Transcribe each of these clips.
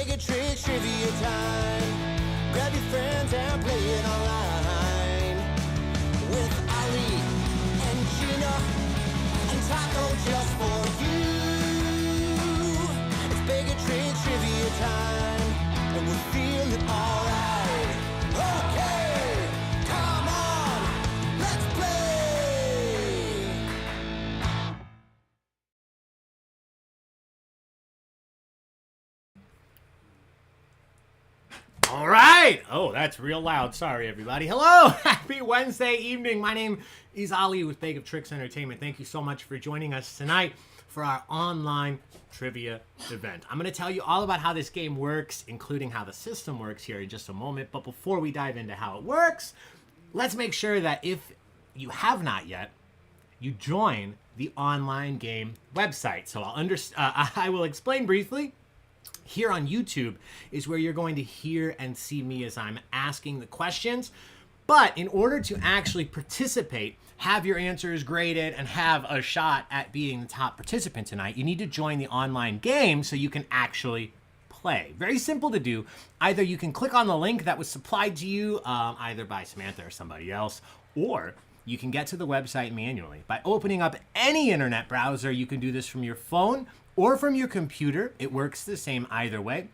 Bag of Tricks trivia time. Grab your friends and play it online. With Ali and Gina and Taco just for you. It's Bag of Tricks trivia time, and we're feeling alright. Okay, come on, let's play. All right. Oh, that's real loud. Sorry, everybody. Hello. Happy Wednesday evening. My name is Ali with Baig of Tricks Entertainment. Thank you so much for joining us tonight for our online trivia event. I'm going to tell you all about how this game works, including how the system works here in just a moment. But before we dive into how it works, let's make sure that if you have not yet, you join the online game website. So I will explain briefly. Here on YouTube is where you're going to hear and see me as I'm asking the questions. But in order to actually participate, have your answers graded, and have a shot at being the top participant tonight, you need to join the online game so you can actually play. Very simple to do. Either you can click on the link that was supplied to you, either by Samantha or somebody else, or you can get to the website manually. By opening up any internet browser, you can do this from your phone or from your computer. It works the same either way.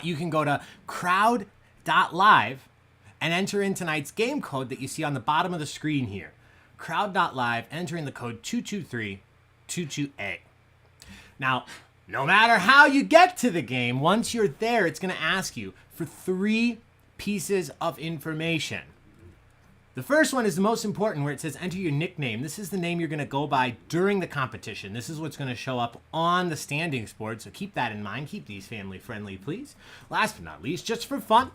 You can go to crowd.live and enter in tonight's game code that you see on the bottom of the screen here. Crowd.live, enter in the code 22322A. Now, no matter how you get to the game, once you're there, it's going to ask you for 3 pieces of information. The first one is the most important, where it says enter your nickname. This is the name you're going to go by during the competition. This is what's going to show up on the standings board, so keep that in mind. Keep these family friendly, please. Last but not least, just for fun,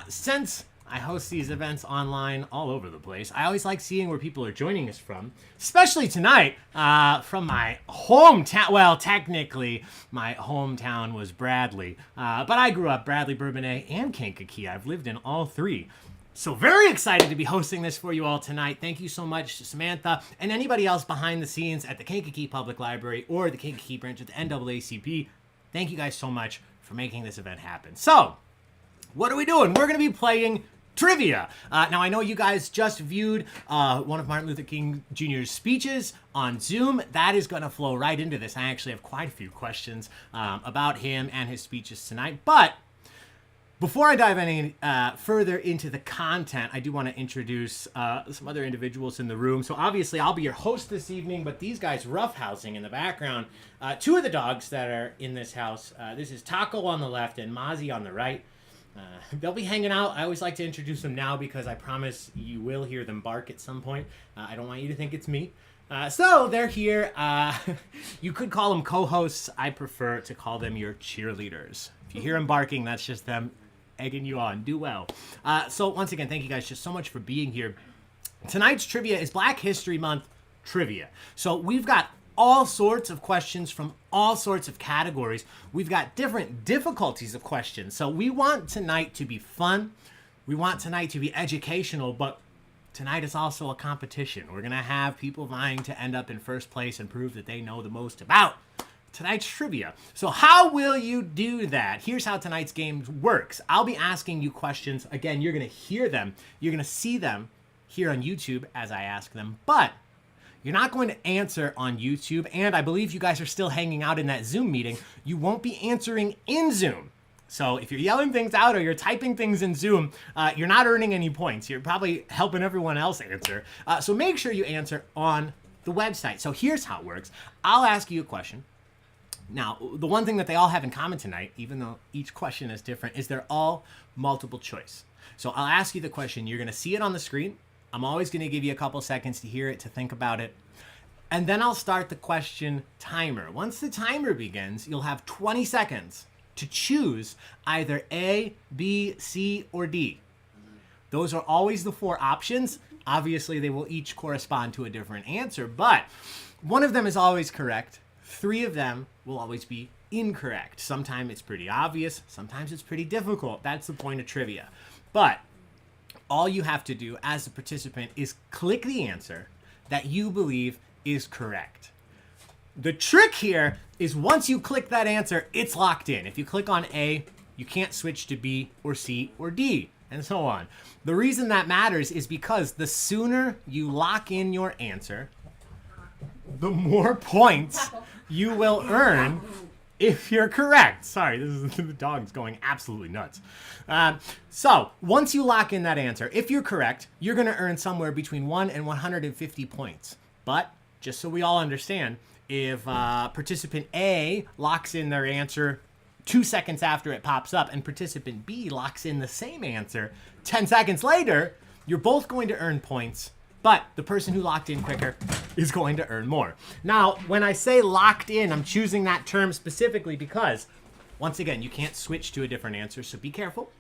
since I host these events online all over the place, I always like seeing where people are joining us from, especially tonight from my hometown. Well, technically, my hometown was Bradley, but I grew up Bradley, Bourbonnais, and Kankakee. I've lived in all 3. So very excited to be hosting this for you all tonight. Thank you so much to Samantha and anybody else behind the scenes at the Kankakee Public Library or the Kankakee branch of the NAACP. Thank you guys so much for making this event happen. So, what are we doing? We're going to be playing trivia. Now, I know you guys just viewed one of Martin Luther King Jr.'s speeches on Zoom. That is going to flow right into this. I actually have quite a few questions about him and his speeches tonight. But before I dive any further into the content, I do want to introduce some other individuals in the room. So obviously, I'll be your host this evening, but these guys roughhousing in the background. 2 of the dogs that are in this house. This is Taco on the left and Mozzie on the right. They'll be hanging out. I always like to introduce them now because I promise you will hear them bark at some point. I don't want you to think it's me. So they're here. You could call them co-hosts. I prefer to call them your cheerleaders. If you hear them barking, that's just them egging you on. Do well. So once again, thank you guys just so much for being here. Tonight's trivia is Black History Month trivia. So we've got all sorts of questions from all sorts of categories. We've got different difficulties of questions. So we want tonight to be fun. We want tonight to be educational, but tonight is also a competition. We're going to have people vying to end up in first place and prove that they know the most about tonight's trivia. So how will you do that? Here's how tonight's game works. I'll be asking you questions. Again, you're going to hear them. You're going to see them here on YouTube as I ask them, but you're not going to answer on YouTube, and I believe you guys are still hanging out in that Zoom meeting. You won't be answering in Zoom. So if you're yelling things out or you're typing things in Zoom, you're not earning any points. You're probably helping everyone else answer. So make sure you answer on the website. So here's how it works. I'll ask you a question. Now, the one thing that they all have in common tonight, even though each question is different, is they're all multiple choice. So I'll ask you the question. You're going to see it on the screen. I'm always going to give you a couple seconds to hear it, to think about it. And then I'll start the question timer. Once the timer begins, you'll have 20 seconds to choose either A, B, C, or D. Those are always the 4 options. Obviously, they will each correspond to a different answer, but one of them is always correct. 3 of them will always be incorrect. Sometimes it's pretty obvious. Sometimes it's pretty difficult. That's the point of trivia. But all you have to do as a participant is click the answer that you believe is correct. The trick here is once you click that answer, it's locked in. If you click on A, you can't switch to B or C or D, and so on. The reason that matters is because the sooner you lock in your answer, the more points you will earn if you're correct. Sorry, this is the dog's going absolutely nuts. So once you lock in that answer, if you're correct, you're going to earn somewhere between 1 and 150 points. But just so we all understand, if participant A locks in their answer 2 seconds after it pops up and participant B locks in the same answer 10 seconds later, you're both going to earn points, but the person who locked in quicker is going to earn more. Now, when I say locked in, I'm choosing that term specifically because, once again, you can't switch to a different answer, so be careful.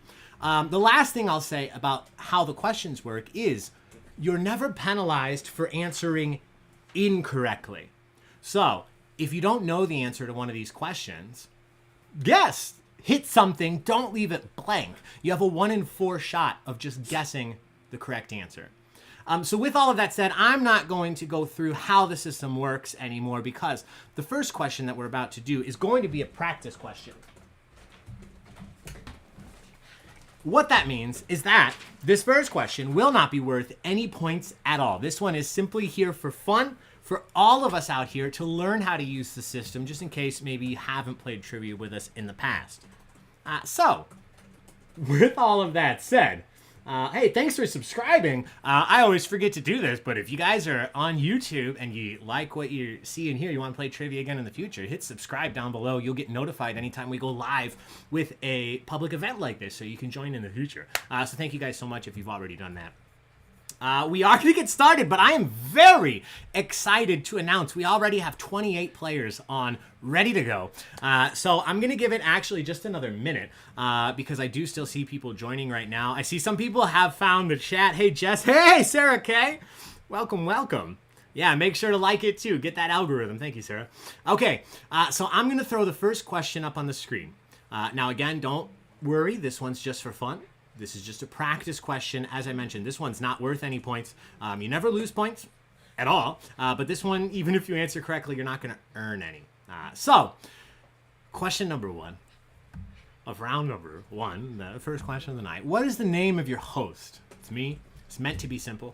The last thing I'll say about how the questions work is you're never penalized for answering incorrectly. So, if you don't know the answer to one of these questions, guess. Hit something, don't leave it blank. You have a 1 in 4 shot of just guessing the correct answer. So with all of that said, I'm not going to go through how the system works anymore because the first question that we're about to do is going to be a practice question. What that means is that this first question will not be worth any points at all. This one is simply here for fun, for all of us out here to learn how to use the system, just in case maybe you haven't played trivia with us in the past. So, with all of that said, hey, thanks for subscribing. I always forget to do this, but if you guys are on YouTube and you like what you see and hear, you want to play trivia again in the future, hit subscribe down below. You'll get notified anytime we go live with a public event like this, so you can join in the future. So thank you guys so much if you've already done that. We are going to get started, but I am very excited to announce we already have 28 players on ready to go. So I'm going to give it actually just another minute because I do still see people joining right now. I see some people have found the chat. Hey, Jess. Hey, Sarah K. Welcome, welcome. Yeah, make sure to like it too. Get that algorithm. Thank you, Sarah. Okay, so I'm going to throw the first question up on the screen. Now, again, don't worry. This one's just for fun. This is just a practice question. As I mentioned, this one's not worth any points. You never lose points at all. But this one, even if you answer correctly, you're not going to earn any. So, question number 1 of round number 1, the first question of the night. What is the name of your host? It's me. It's meant to be simple.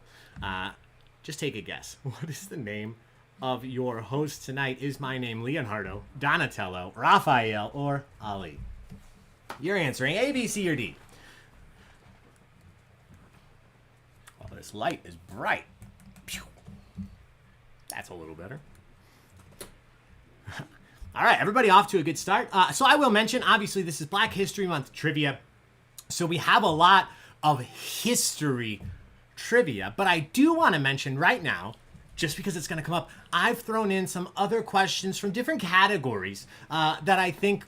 Just take a guess. What is the name of your host tonight? Is my name Leonardo, Donatello, Raphael, or Ali? You're answering A, B, C, or D. This light is bright. Pew. That's a little better. All right, everybody off to a good start. So I will mention, obviously, this is Black History Month trivia. So we have a lot of history trivia. But I do want to mention right now, just because it's going to come up, I've thrown in some other questions from different categories that I think...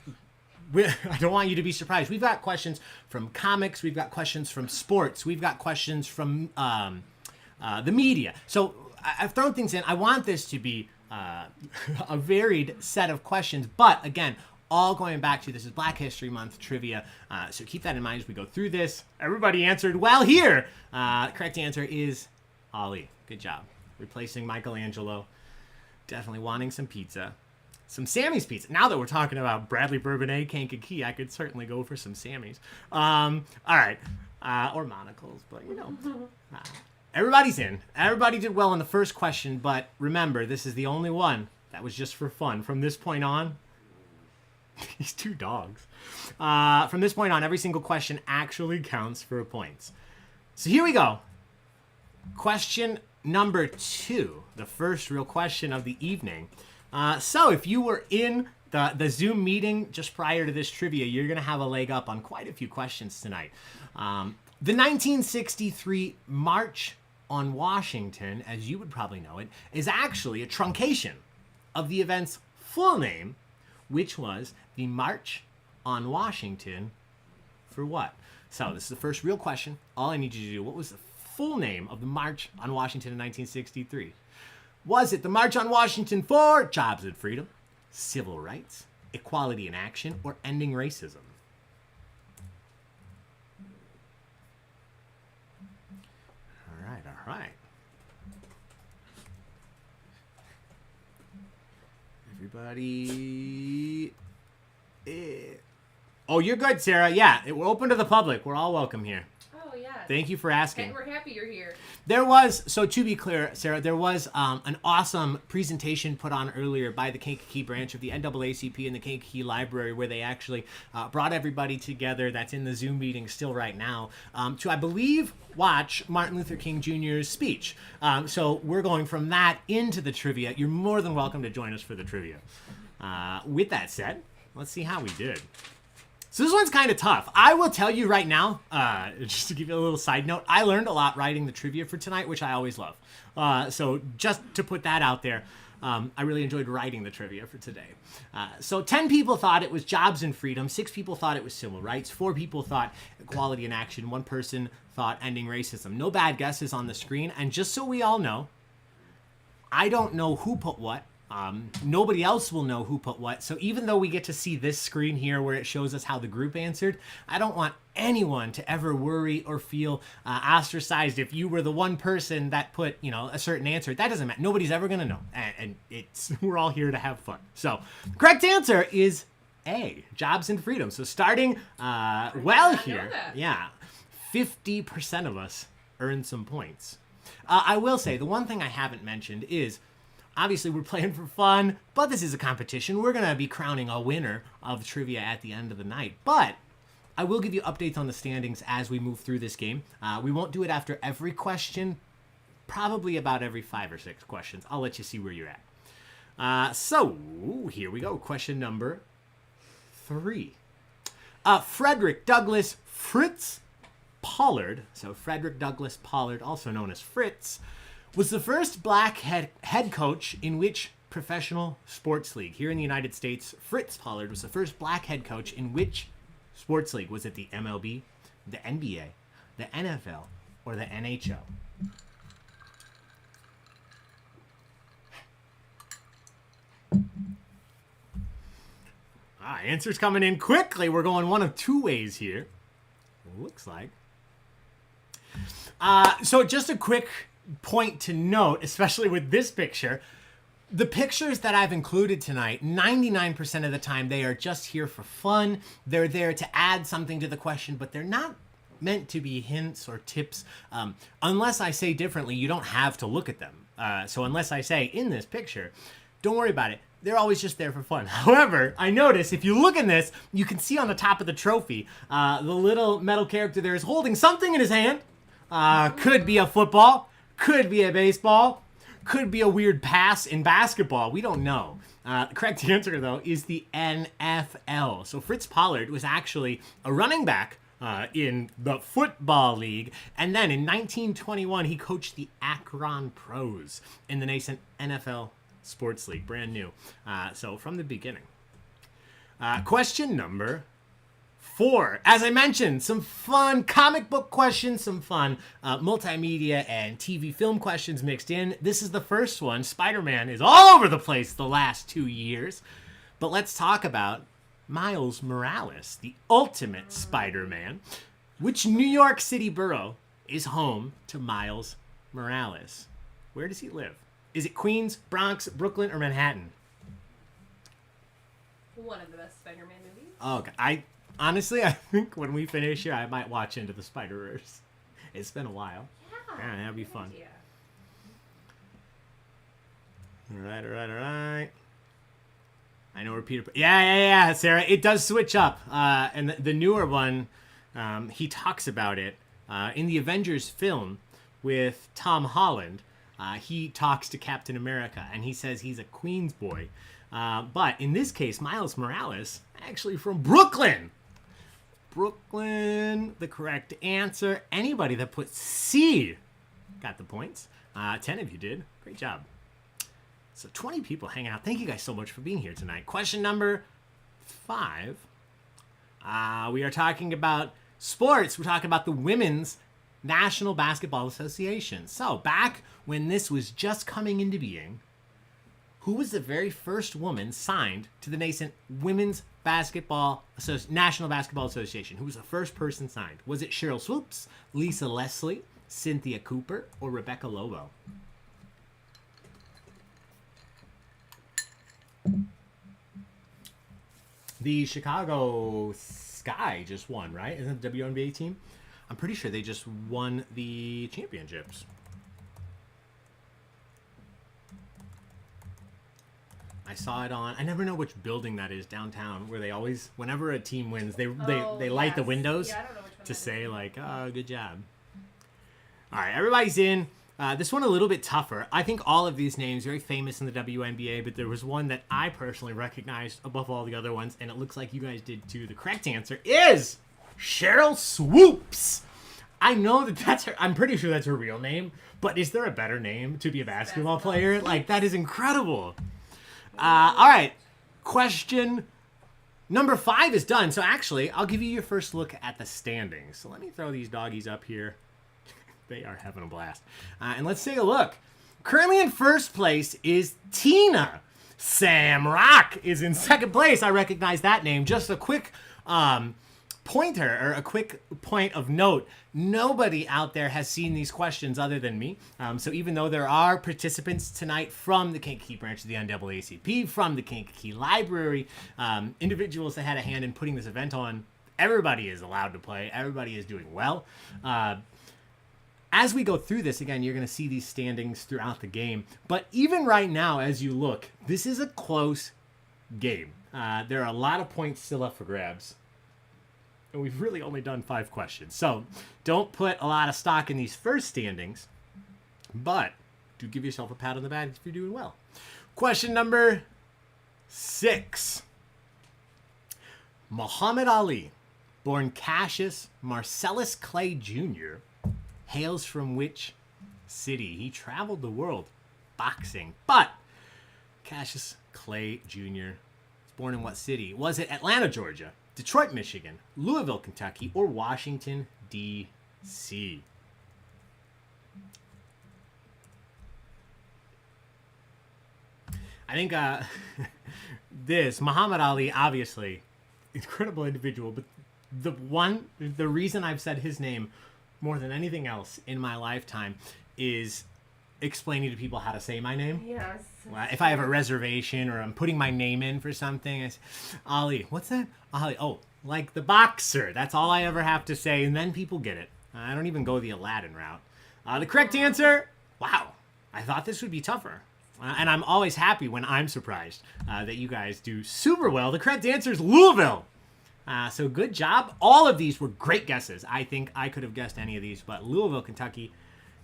I don't want you to be surprised. We've got questions from comics. We've got questions from sports. We've got questions from the media. So I've thrown things in. I want this to be a varied set of questions. But again, all going back to this is Black History Month trivia. So keep that in mind as we go through this. Everybody answered well here. Correct answer is Ali. Good job. Replacing Michelangelo. Definitely wanting some pizza. Some Sammy's pizza. Now that we're talking about Bradley Bourbonnais, Kankakee, I could certainly go for some Sammy's. All right. Or monocles, but you know. Everybody's in. Everybody did well on the first question, but remember, this is the only one that was just for fun. From this point on, these two dogs. From this point on, every single question actually counts for points. So here we go. Question number 2, the first real question of the evening. So if you were in the Zoom meeting just prior to this trivia, you're going to have a leg up on quite a few questions tonight. The 1963 March on Washington, as you would probably know it, is actually a truncation of the event's full name, which was the March on Washington for what? So this is the first real question. All I need you to do, what was the full name of the March on Washington in 1963? Was it the March on Washington for jobs and freedom, civil rights, equality in action, or ending racism? All right. everybody. Oh, you're good, Sarah. Yeah, we're open to the public. We're all welcome here. Oh, yeah. Thank you for asking. And we're happy you're here. There was, so to be clear, Sarah, there was an awesome presentation put on earlier by the Kankakee branch of the NAACP and the Kankakee Library, where they actually brought everybody together that's in the Zoom meeting still right now to, I believe, watch Martin Luther King Jr.'s speech. So we're going from that into the trivia. You're more than welcome to join us for the trivia. With that said, let's see how we did. So this one's kind of tough. I will tell you right now, just to give you a little side note, I learned a lot writing the trivia for tonight, which I always love. So just to put that out there, I really enjoyed writing the trivia for today. So 10 people thought it was jobs and freedom. 6 people thought it was civil rights. 4 people thought equality in action. 1 person thought ending racism. No bad guesses on the screen. And just so we all know, I don't know who put what. Nobody else will know who put what. So even though we get to see this screen here where it shows us how the group answered, I don't want anyone to ever worry or feel ostracized if you were the one person that put, a certain answer. That doesn't matter. Nobody's ever going to know. And we're all here to have fun. So the correct answer is A, jobs and freedom. So starting well here. Yeah. 50% of us earned some points. I will say the one thing I haven't mentioned is, obviously, we're playing for fun, but this is a competition. We're going to be crowning a winner of trivia at the end of the night. But I will give you updates on the standings as we move through this game. We won't do it after every question, probably about every 5 or 6 questions. I'll let you see where you're at. So here we go. Question number 3. Frederick Douglass Fritz Pollard, so Frederick Douglass Pollard, also known as Fritz, was the first black head coach in which professional sports league? Here in the United States, Fritz Pollard was the first black head coach in which sports league? Was it the MLB, the NBA, the NFL, or the NHL? Answers coming in quickly. We're going one of 2 ways here. Looks like. So just a quick point to note, especially with this picture, the pictures that I've included tonight, 99% of the time, they are just here for fun. They're there to add something to the question, but they're not meant to be hints or tips. Unless I say differently, you don't have to look at them. So unless I say in this picture, don't worry about it. They're always just there for fun. However, I notice if you look in this, you can see on the top of the trophy, the little metal character there is holding something in his hand. Could be a football. Could be a baseball. Could be a weird pass in basketball. We don't know. The correct answer, though, is the NFL. So Fritz Pollard was actually a running back in the Football League. And then in 1921, he coached the Akron Pros in the nascent NFL Sports League. Brand new. So from the beginning. Question number 4. As I mentioned, some fun comic book questions, some fun multimedia and TV film questions mixed in. This is the first one. Spider-Man is all over the place the last 2 years. But let's talk about Miles Morales, the ultimate Spider-Man. Which New York City borough is home to Miles Morales? Where does he live? Is it Queens, Bronx, Brooklyn, or Manhattan? One of the best Spider-Man movies. Okay, honestly, I think when we finish here, I might watch Into the Spider-Verse. It's been a while. Yeah, that'd be fun. Idea. All right. I know where Peter... Yeah, Sarah. It does switch up. And the newer one, he talks about it. In the Avengers film with Tom Holland, he talks to Captain America, and he says he's a Queens boy. But in this case, Miles Morales, actually from Brooklyn. Brooklyn, the correct answer. Anybody that put C got the points. 10 of you did. Great job. So 20 people hang out. Thank you guys so much for being here tonight. Question number 5. We are talking about sports. We're talking about the Women's National Basketball Association. So back when this was just coming into being, who was the very first woman signed to the nascent Women's National Basketball Association? Who was the first person signed? Was it Cheryl Swoops, Lisa Leslie, Cynthia Cooper, or Rebecca Lobo? The Chicago Sky just won, right? Isn't it the WNBA team? I'm pretty sure they just won the championships. I saw it on. I never know which building that is downtown, where they always, whenever a team wins, they light the windows Yeah, I don't know which one to that say is. like, "Oh, good job." All right, everybody's in. This one a little bit tougher. I think all of these names very famous in the WNBA, but there was one that I personally recognized above all the other ones, and it looks like you guys did too. The correct answer is Cheryl Swoops. I know that that's her. I'm pretty sure that's her real name, but is there a better name to be a basketball player? Like, that is incredible. All right, question number 5 is done. So actually, I'll give you your first look at the standings. So let me throw these doggies up here. They are having a blast. And let's take a look. Currently in first place is Tina. Sam Rock is in second place. I recognize that name. Just a quick pointer, or a quick point of note. Nobody out there has seen these questions other than me. So even though there are participants tonight from the Kankakee branch of the NAACP, from the Kankakee Library, individuals that had a hand in putting this event on, everybody is allowed to play. Everybody is doing well. As we go through this, again, you're going to see these standings throughout the game. But even right now, as you look, this is a close game. There are a lot of points still up for grabs. And we've really only done 5 questions. So don't put a lot of stock in these first standings. But do give yourself a pat on the back if you're doing well. Question number 6. Muhammad Ali, born Cassius Marcellus Clay Jr., hails from which city? He traveled the world boxing. But Cassius Clay Jr. was born in what city? Was it Atlanta, Georgia, Detroit, Michigan, Louisville, Kentucky, or Washington, D.C.? I think this, Muhammad Ali, obviously, incredible individual, but the reason I've said his name more than anything else in my lifetime is explaining to people how to say my name. Yes. If I have a reservation or I'm putting my name in for something, I say, Ali, what's that? Ali, oh, like the boxer. That's all I ever have to say, and then people get it. I don't even go the Aladdin route. The correct answer, wow, I thought this would be tougher. And I'm always happy when I'm surprised that you guys do super well. The correct answer is Louisville. So good job. All of these were great guesses. I think I could have guessed any of these, but Louisville, Kentucky,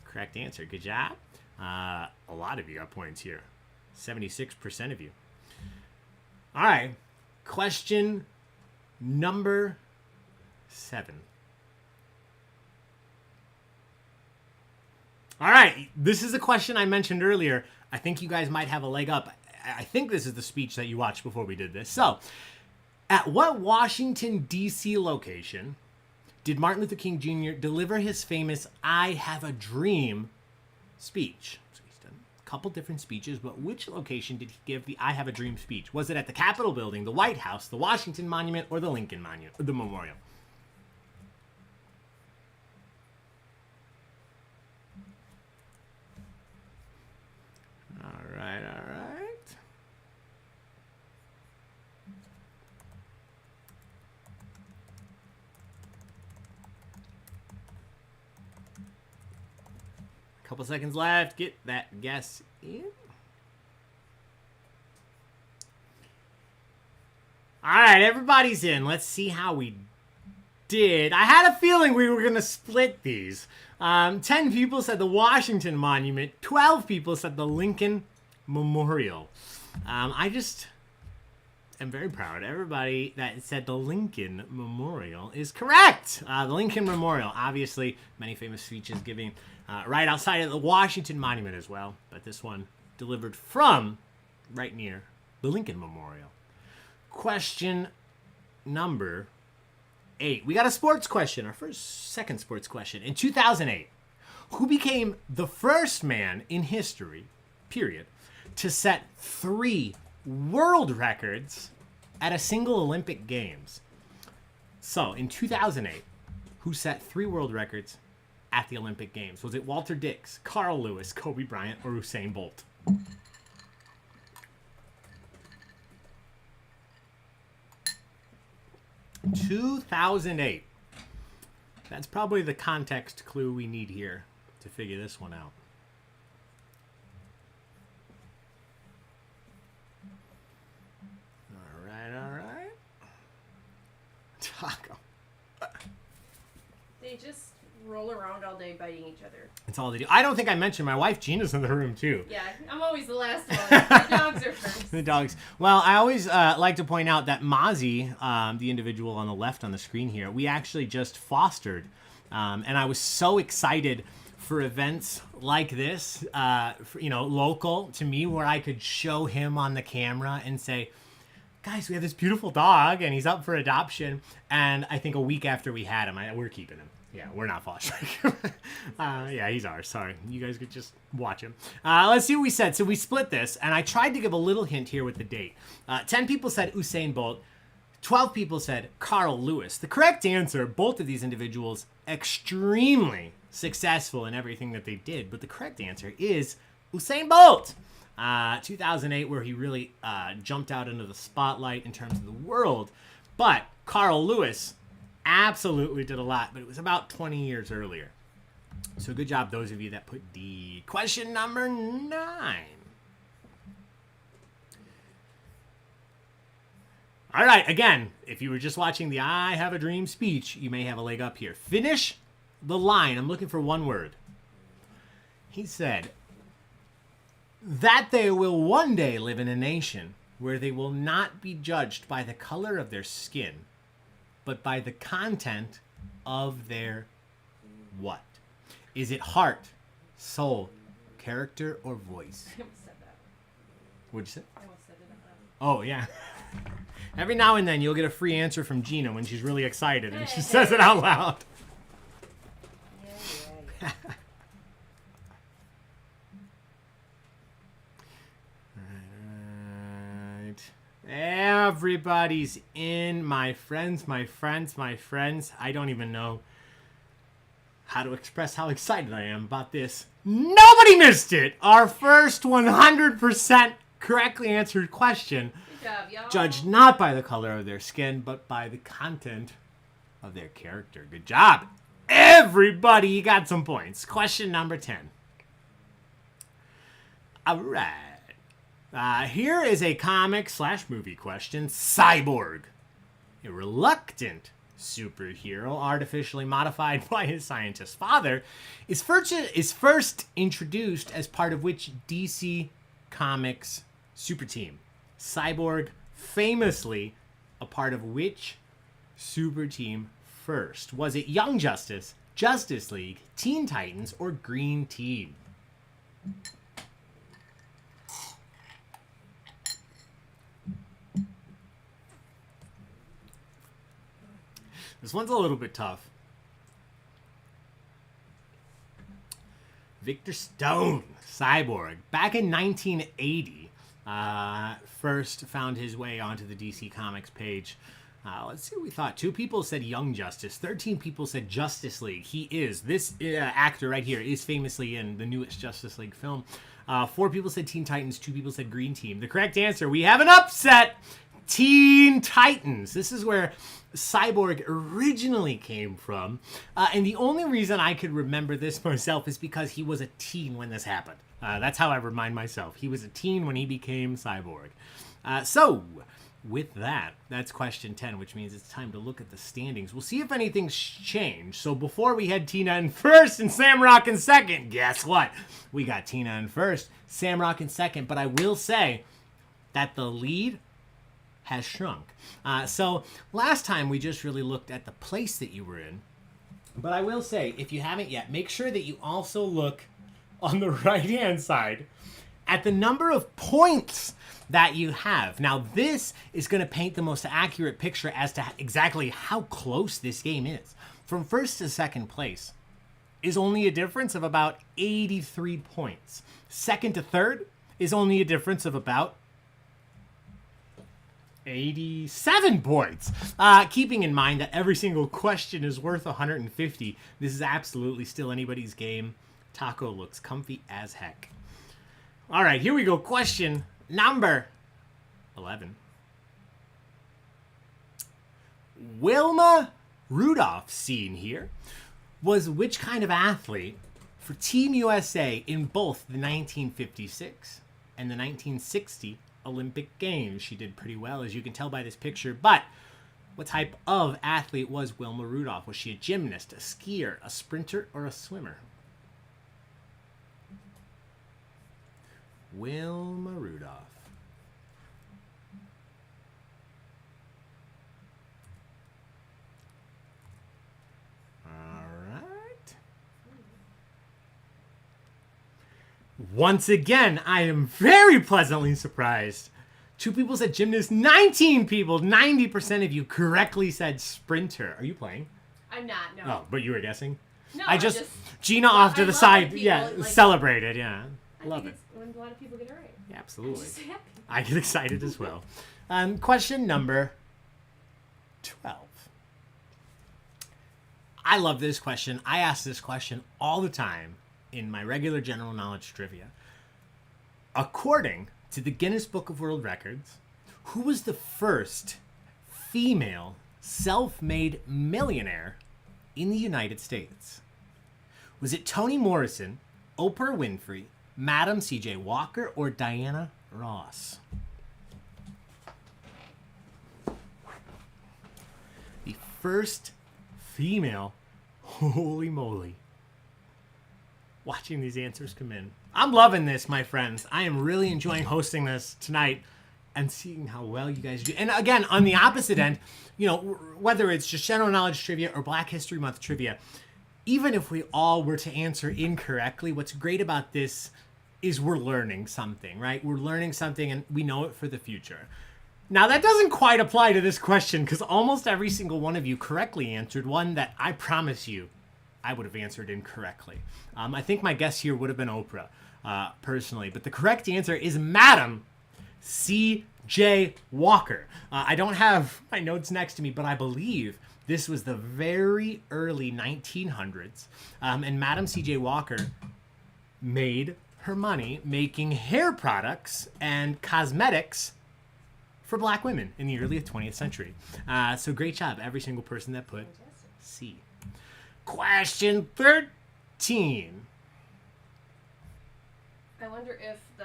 correct answer. Good job. A lot of you got points here. 76% of you. All right. Question number 7. All right. This is a question I mentioned earlier. I think you guys might have a leg up. I think this is the speech that you watched before we did this. So, at what Washington, D.C. location did Martin Luther King Jr. deliver his famous I Have a Dream speech? So he's done a couple different speeches, but which location did he give the I Have a Dream speech? Was it at the Capitol Building, the White House, the Washington Monument, or the Lincoln Monument, or the Memorial? All right. Couple seconds left. Get that guess in. All right, everybody's in. Let's see how we did. I had a feeling we were going to split these. 10 people said the Washington Monument. 12 people said the Lincoln Memorial. I just am very proud. Everybody that said the Lincoln Memorial is correct. The Lincoln Memorial, obviously, many famous speeches giving right outside of the Washington Monument as well. But this one delivered from right near the Lincoln Memorial. Question number 8. We got a sports question, our second sports question. In 2008, who became the first man in history, period, to set 3 world records at a single Olympic Games? So, in 2008, who set 3 world records at the Olympic Games? Was it Walter Dix, Carl Lewis, Kobe Bryant, or Usain Bolt? 2008. That's probably the context clue we need here to figure this one out. All right. Taco. They just roll around all day biting each other. That's all they do. I don't think I mentioned my wife Gina's in the room too. Yeah, I'm always the last one. The dogs are first. The dogs. Well, I always like to point out that Mozzie, the individual on the left on the screen here, we actually just fostered. And I was so excited for events like this, local to me, where I could show him on the camera and say, guys, we have this beautiful dog and he's up for adoption. And I think a week after we had him, we're keeping him. Yeah, we're not fostering him. Yeah, he's ours. Sorry. You guys could just watch him. Let's see what we said. So we split this, and I tried to give a little hint here with the date. 10 people said Usain Bolt. 12 people said Carl Lewis. The correct answer, both of these individuals, extremely successful in everything that they did. But the correct answer is Usain Bolt. 2008, where he really jumped out into the spotlight in terms of the world. But Carl Lewis absolutely did a lot, but it was about 20 years earlier. So good job, those of you that put D. Question number 9. All right, again, if you were just watching the I Have a Dream speech, you may have a leg up here. Finish the line. I'm looking for one word. He said that they will one day live in a nation where they will not be judged by the color of their skin, but by the content of their what? Is it heart, soul, character, or voice? I almost said that. What'd you say? I almost said it out loud. Oh, yeah. Every now and then you'll get a free answer from Gina when she's really excited and she says it out loud. Yeah. Everybody's in, my friends. I don't even know how to express how excited I am about this. Nobody missed it! Our first 100% correctly answered question. Good job, y'all. Judged not by the color of their skin, but by the content of their character. Good job. Everybody got some points. Question number 10. All right. Here is a comic/movie question. Cyborg, a reluctant superhero artificially modified by his scientist father, is first introduced as part of which DC Comics super team? Cyborg, famously a part of which super team first? Was it Young Justice, Justice League, Teen Titans, or Green Team? This one's a little bit tough. Victor Stone, Cyborg, back in 1980, first found his way onto the DC Comics page. Let's see what we thought. 2 people said Young Justice. 13 people said Justice League. He is. This actor right here is famously in the newest Justice League film. 4 people said Teen Titans. 2 people said Green Team. The correct answer, we have an upset. Teen Titans. This is where Cyborg originally came from. And the only reason I could remember this myself is because he was a teen when this happened. That's how I remind myself. He was a teen when he became Cyborg. So, with that, that's question 10, which means it's time to look at the standings. We'll see if anything's changed. So before we had Tina in first and Samrock in second, guess what? We got Tina in first, Samrock in second. But I will say that the lead has shrunk. So last time we just really looked at the place that you were in. But I will say, if you haven't yet, make sure that you also look on the right-hand side at the number of points that you have. Now, this is going to paint the most accurate picture as to exactly how close this game is. From first to second place is only a difference of about 83 points. Second to third is only a difference of about 87 points. Keeping in mind that every single question is worth 150, this is absolutely still anybody's game. Taco looks comfy as heck. All right, here we go. Question number 11. Wilma Rudolph, seen here, was which kind of athlete for Team USA in both the 1956 and the 1960 Olympic Games? She did pretty well, as you can tell by this picture, but what type of athlete was Wilma Rudolph? Was she a gymnast, a skier, a sprinter, or a swimmer? Wilma Rudolph. All right. Once again, I am very pleasantly surprised. 2 people said gymnast, 19 people, 90% of you correctly said sprinter. Are you playing? I'm not, no. Oh, but you were guessing? No, I just Gina off to I the love side, when people, yeah, like, celebrated, yeah. I Love think it. it's when a lot of people get it right. Yeah, I'm absolutely. just happy. I get excited as well. Question number 12. I love this question. I ask this question all the time in my regular general knowledge trivia. According to the Guinness Book of World Records, who was the first female self-made millionaire in the United States? Was it Toni Morrison, Oprah Winfrey, Madam C.J. Walker, or Diana Ross? The first female. Holy moly. Watching these answers come in. I'm loving this, my friends. I am really enjoying hosting this tonight and seeing how well you guys do. And again, on the opposite end, you know, whether it's just general knowledge trivia or Black History Month trivia, even if we all were to answer incorrectly, what's great about this is we're learning something, right? We're learning something and we know it for the future. Now, that doesn't quite apply to this question because almost every single one of you correctly answered one that I promise you I would have answered incorrectly. I think my guess here would have been Oprah, personally. But the correct answer is Madam C.J. Walker. I don't have my notes next to me, but I believe this was the very early 1900s. And Madam C.J. Walker made her money making hair products and cosmetics for Black women in the early 20th century. So great job, every single person that put C. Question 13. I wonder if the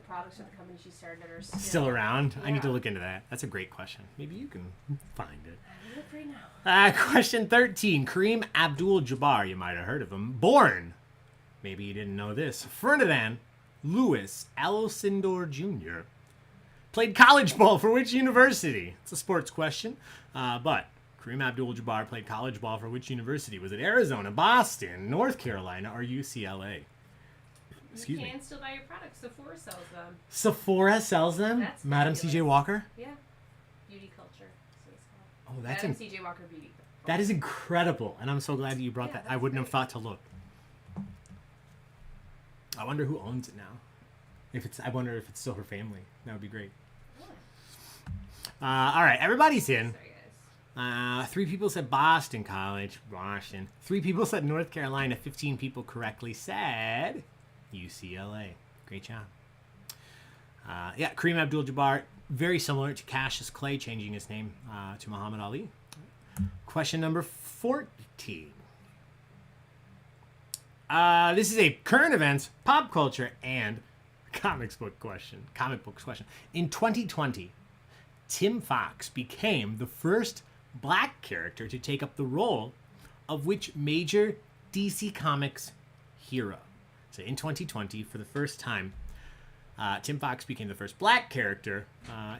products of the company she started are Still around? I need to Yeah. look into that. That's a great question. Maybe you can find it. I look right now. Question 13. Kareem Abdul-Jabbar, you might have heard of him. Born, maybe you didn't know this, Ferdinand Louis Alcindor Jr. Played college ball for which university? It's a sports question, but Kareem Abdul-Jabbar played college ball for which university? Was it Arizona, Boston, North Carolina, or UCLA? Excuse You me. can still buy your products. Sephora sells them. Sephora sells them? That's Madam fabulous. C.J. Walker? Yeah. Beauty culture. So it's called. Oh, that's Madam C.J. Walker Beauty. that is incredible, and I'm so glad that you brought Yeah, that. I that's wouldn't have great. thought to look. I wonder who owns it now. I wonder if it's still her family. That would be great. All right, everybody's in. Sorry, guys. 3 people said Boston College, Washington. 3 people said North Carolina. 15 people correctly said UCLA. Great job. Kareem Abdul-Jabbar, very similar to Cassius Clay, changing his name to Muhammad Ali. Question number 14. This is a current events, pop culture, and comic books question. In 2020, Tim Fox became the first Black character to take up the role of which major DC Comics hero? So in 2020, for the first time, Tim Fox became the first Black character.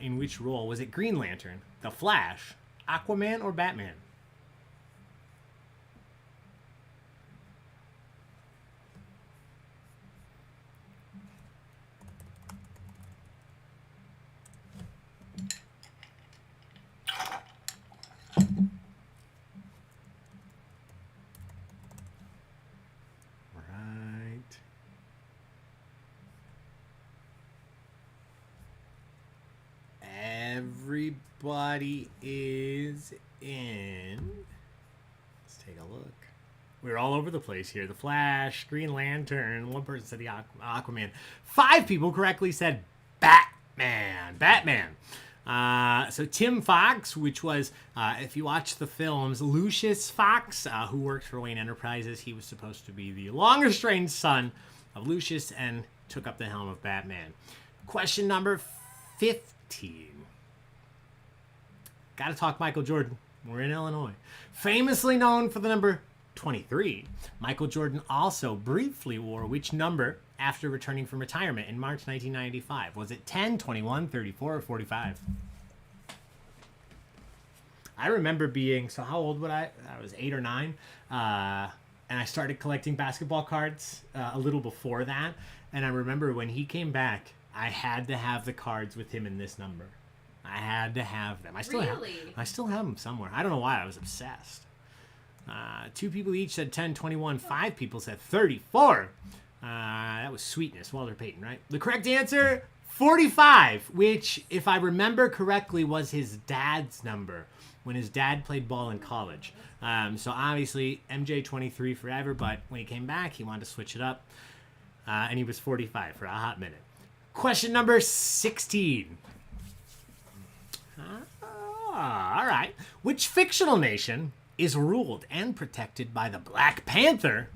In which role? Was it Green Lantern, The Flash, Aquaman, or Batman? Right. Everybody is in. Let's take a look. We're all over the place here. The Flash, Green Lantern. One person said the Aquaman. 5 people correctly said Batman. So Tim Fox, which was, if you watch the films, Lucius Fox, who worked for Wayne Enterprises, he was supposed to be the longer-range son of Lucius and took up the helm of Batman. Question number 15. Gotta talk Michael Jordan. We're in Illinois. Famously known for the number 23, Michael Jordan also briefly wore which number after returning from retirement in March 1995? Was it 10, 21, 34, or 45? I remember being, so how old would I? I was 8 or 9. And I started collecting basketball cards a little before that. And I remember when he came back, I had to have the cards with him in this number. I had to have them. I still have them somewhere. I don't know why. I was obsessed. 2 people each said 10, 21. 5 people said 34. That was sweetness. Walter Payton, right? The correct answer, 45, which, if I remember correctly, was his dad's number when his dad played ball in college. So obviously, MJ 23 forever, but when he came back, he wanted to switch it up. And he was 45 for a hot minute. Question number 16. All right. Which fictional nation is ruled and protected by the Black Panther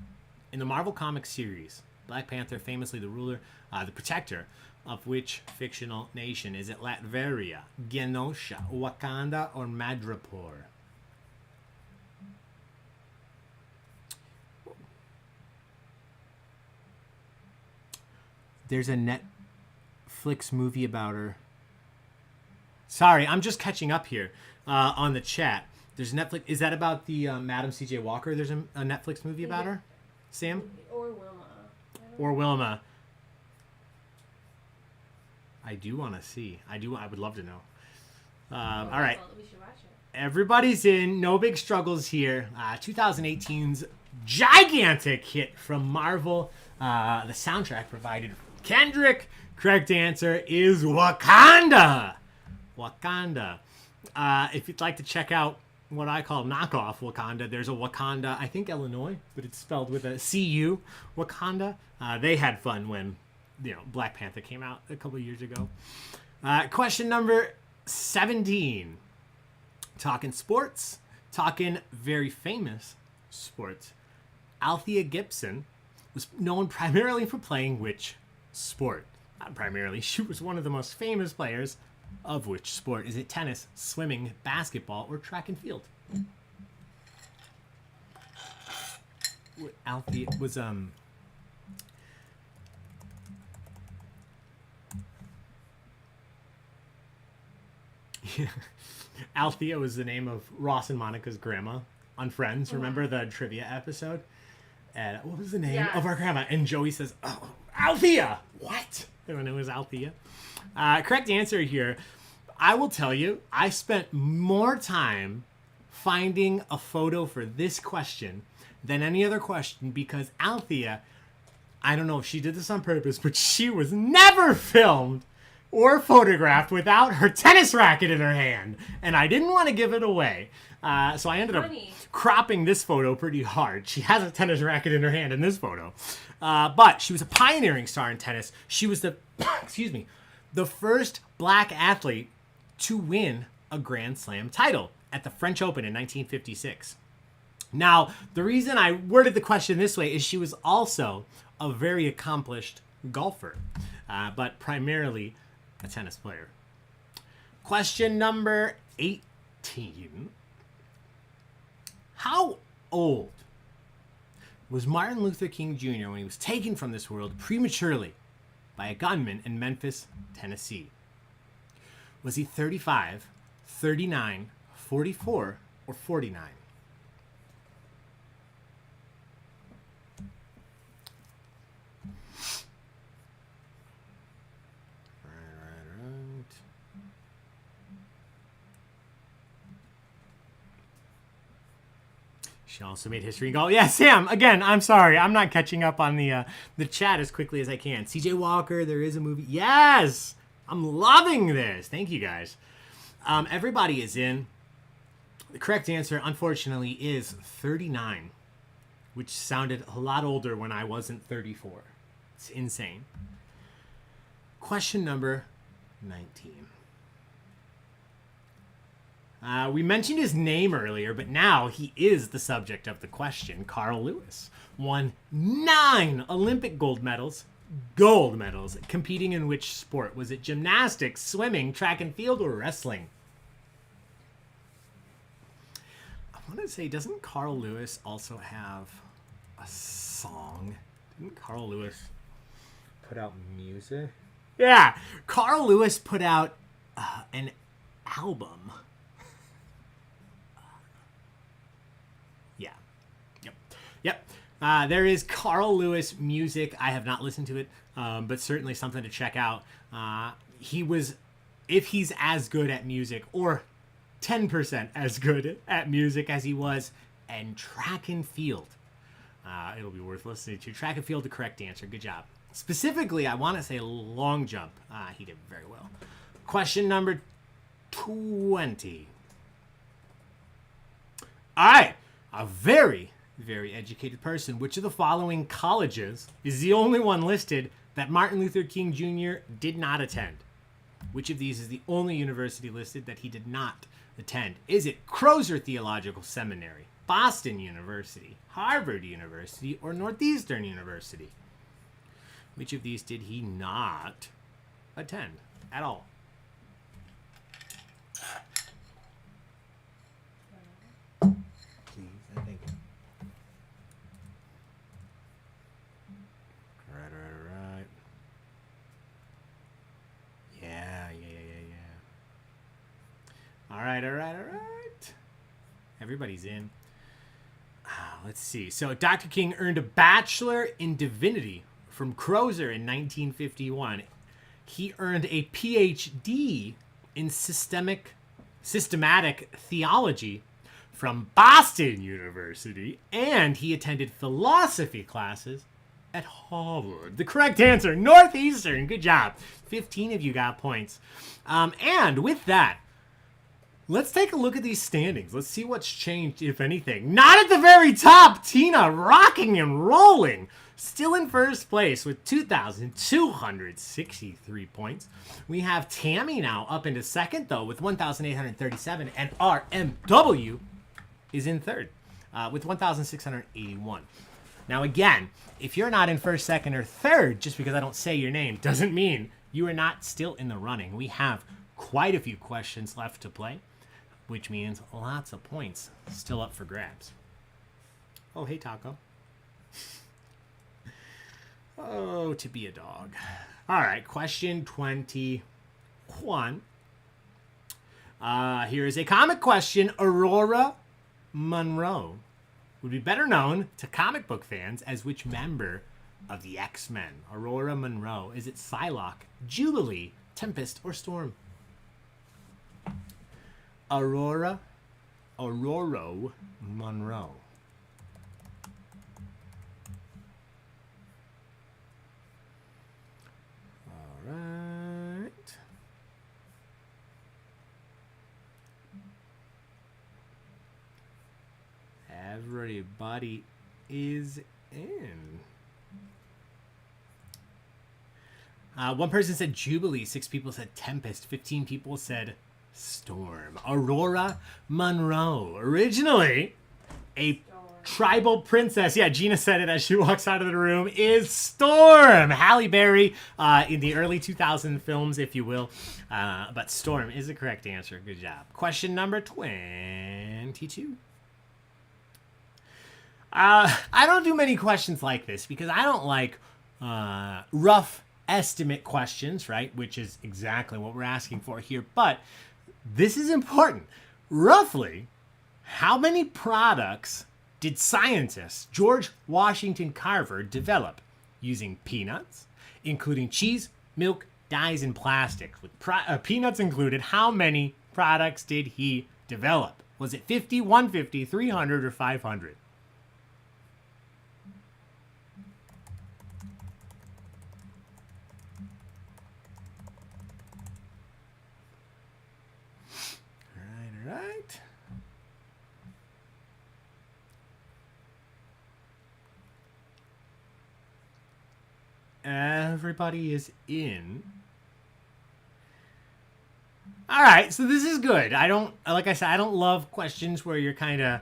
in the Marvel Comics series? Black Panther, famously the ruler, the protector of which fictional nation? Is it Latveria, Genosha, Wakanda, or Madripoor? There's a Netflix movie about her. Sorry, I'm just catching up here on the chat. There's Netflix. Is that about the Madam C.J. Walker? There's a Netflix movie about her? Sam? Or Wilma. Or Wilma. I do want to see. I would love to know. All right. We should watch it. Everybody's in. No big struggles here. 2018's gigantic hit from Marvel. The soundtrack provided Kendrick. Correct answer is Wakanda. Wakanda. If you'd like to check out what I call knockoff Wakanda, there's a Wakanda, I think Illinois, but it's spelled with a C-U, Wakanda. They had fun when, Black Panther came out a couple years ago. Question number 17. Talking sports, talking very famous sports. Althea Gibson was known primarily for playing which sport? Not primarily, she was one of the most famous players of which sport? Is it tennis, swimming, basketball, or track and field? Althea was Althea was the name of Ross and Monica's grandma on Friends. Remember the trivia episode? And what was the name of our grandma? And Joey says, "Oh, Althea." What? And it was Althea. Correct answer here. I will tell you, I spent more time finding a photo for this question than any other question because Althea, I don't know if she did this on purpose, but she was never filmed or photographed without her tennis racket in her hand. And I didn't want to give it away. So I ended up cropping this photo pretty hard. She has a tennis racket in her hand in this photo. But she was a pioneering star in tennis. She was the, the first black athlete to win a Grand Slam title at the French Open in 1956. Now, the reason I worded the question this way is she was also a very accomplished golfer, but primarily a tennis player. Question number 18. How old was Martin Luther King Jr. when he was taken from this world prematurely by a gunman in Memphis, Tennessee? Was he 35, 39, 44, or 49? She also made history in golf. Yeah, Sam, again, I'm sorry. I'm not catching up on the chat as quickly as I can. CJ Walker, there is a movie. Yes! I'm loving this. Thank you, guys. Everybody is in. The correct answer, unfortunately, is 39, which sounded a lot older when I wasn't 34. It's insane. Question number 19. We mentioned his name earlier, but now he is the subject of the question. Carl Lewis won 9 Olympic gold medals. Competing in which sport? Was it gymnastics, swimming, track and field, or wrestling? I want to say, doesn't Carl Lewis also have a song? Didn't Carl Lewis put out music? Yeah, Carl Lewis put out an album. Yeah. Yep. There is Carl Lewis music. I have not listened to it, but certainly something to check out. He was, if he's as good at music, or 10% as good at music as he was in track and field, it'll be worth listening to. Track and field, the correct answer. Good job. Specifically, I want to say long jump. He did very well. Question number 20. All right. A very educated person. Which of the following colleges is the only one listed that Martin Luther King Jr. did not attend? Which of these is the only university listed that he did not attend? Is it Crozer Theological Seminary, Boston University, Harvard University, or Northeastern University? Which of these did he not attend at all? Please, I think. Right. Yeah. All right. Everybody's in. Let's see. So Dr. King earned a Bachelor in Divinity from Crozer in 1951. He earned a PhD in systematic theology from Boston University, and he attended philosophy classes at Harvard. The correct answer, Northeastern. Good job. 15 of you got points. And with that, let's take a look at these standings. Let's see what's changed, if anything. Not at the very top. Tina rocking and rolling. Still in first place with 2,263 points. We have Tammy now up into second, though, with 1,837. And RMW is in third with 1,681. Now, again, if you're not in first, second, or third, just because I don't say your name, doesn't mean you are not still in the running. We have quite a few questions left to play, which means lots of points still up for grabs. Oh, hey, Taco. Oh, to be a dog. All right, question 21. Here is a comic question. Aurora Monroe would be better known to comic book fans as which member of the X-Men? Aurora Monroe. Is it Psylocke, Jubilee, Tempest, or Storm? Aurora Monroe. All right. Everybody is in. One person said Jubilee, 6 people said Tempest, 15 people said Storm. Aurora Monroe, originally a tribal princess. Yeah, Gina said it as she walks out of the room, is Storm. Halle Berry in the early 2000 films, if you will. But Storm is the correct answer. Good job. Question number 22. I don't do many questions like this because I don't like rough estimate questions, right? Which is exactly what we're asking for here. But this is important. Roughly, how many products did scientist George Washington Carver develop using peanuts, including cheese, milk, dyes, and plastics? With peanuts included, how many products did he develop? Was it 50, 150, 300, or 500? Right. Everybody is in. All right, so this is good. Like I said, I don't love questions where you're kind of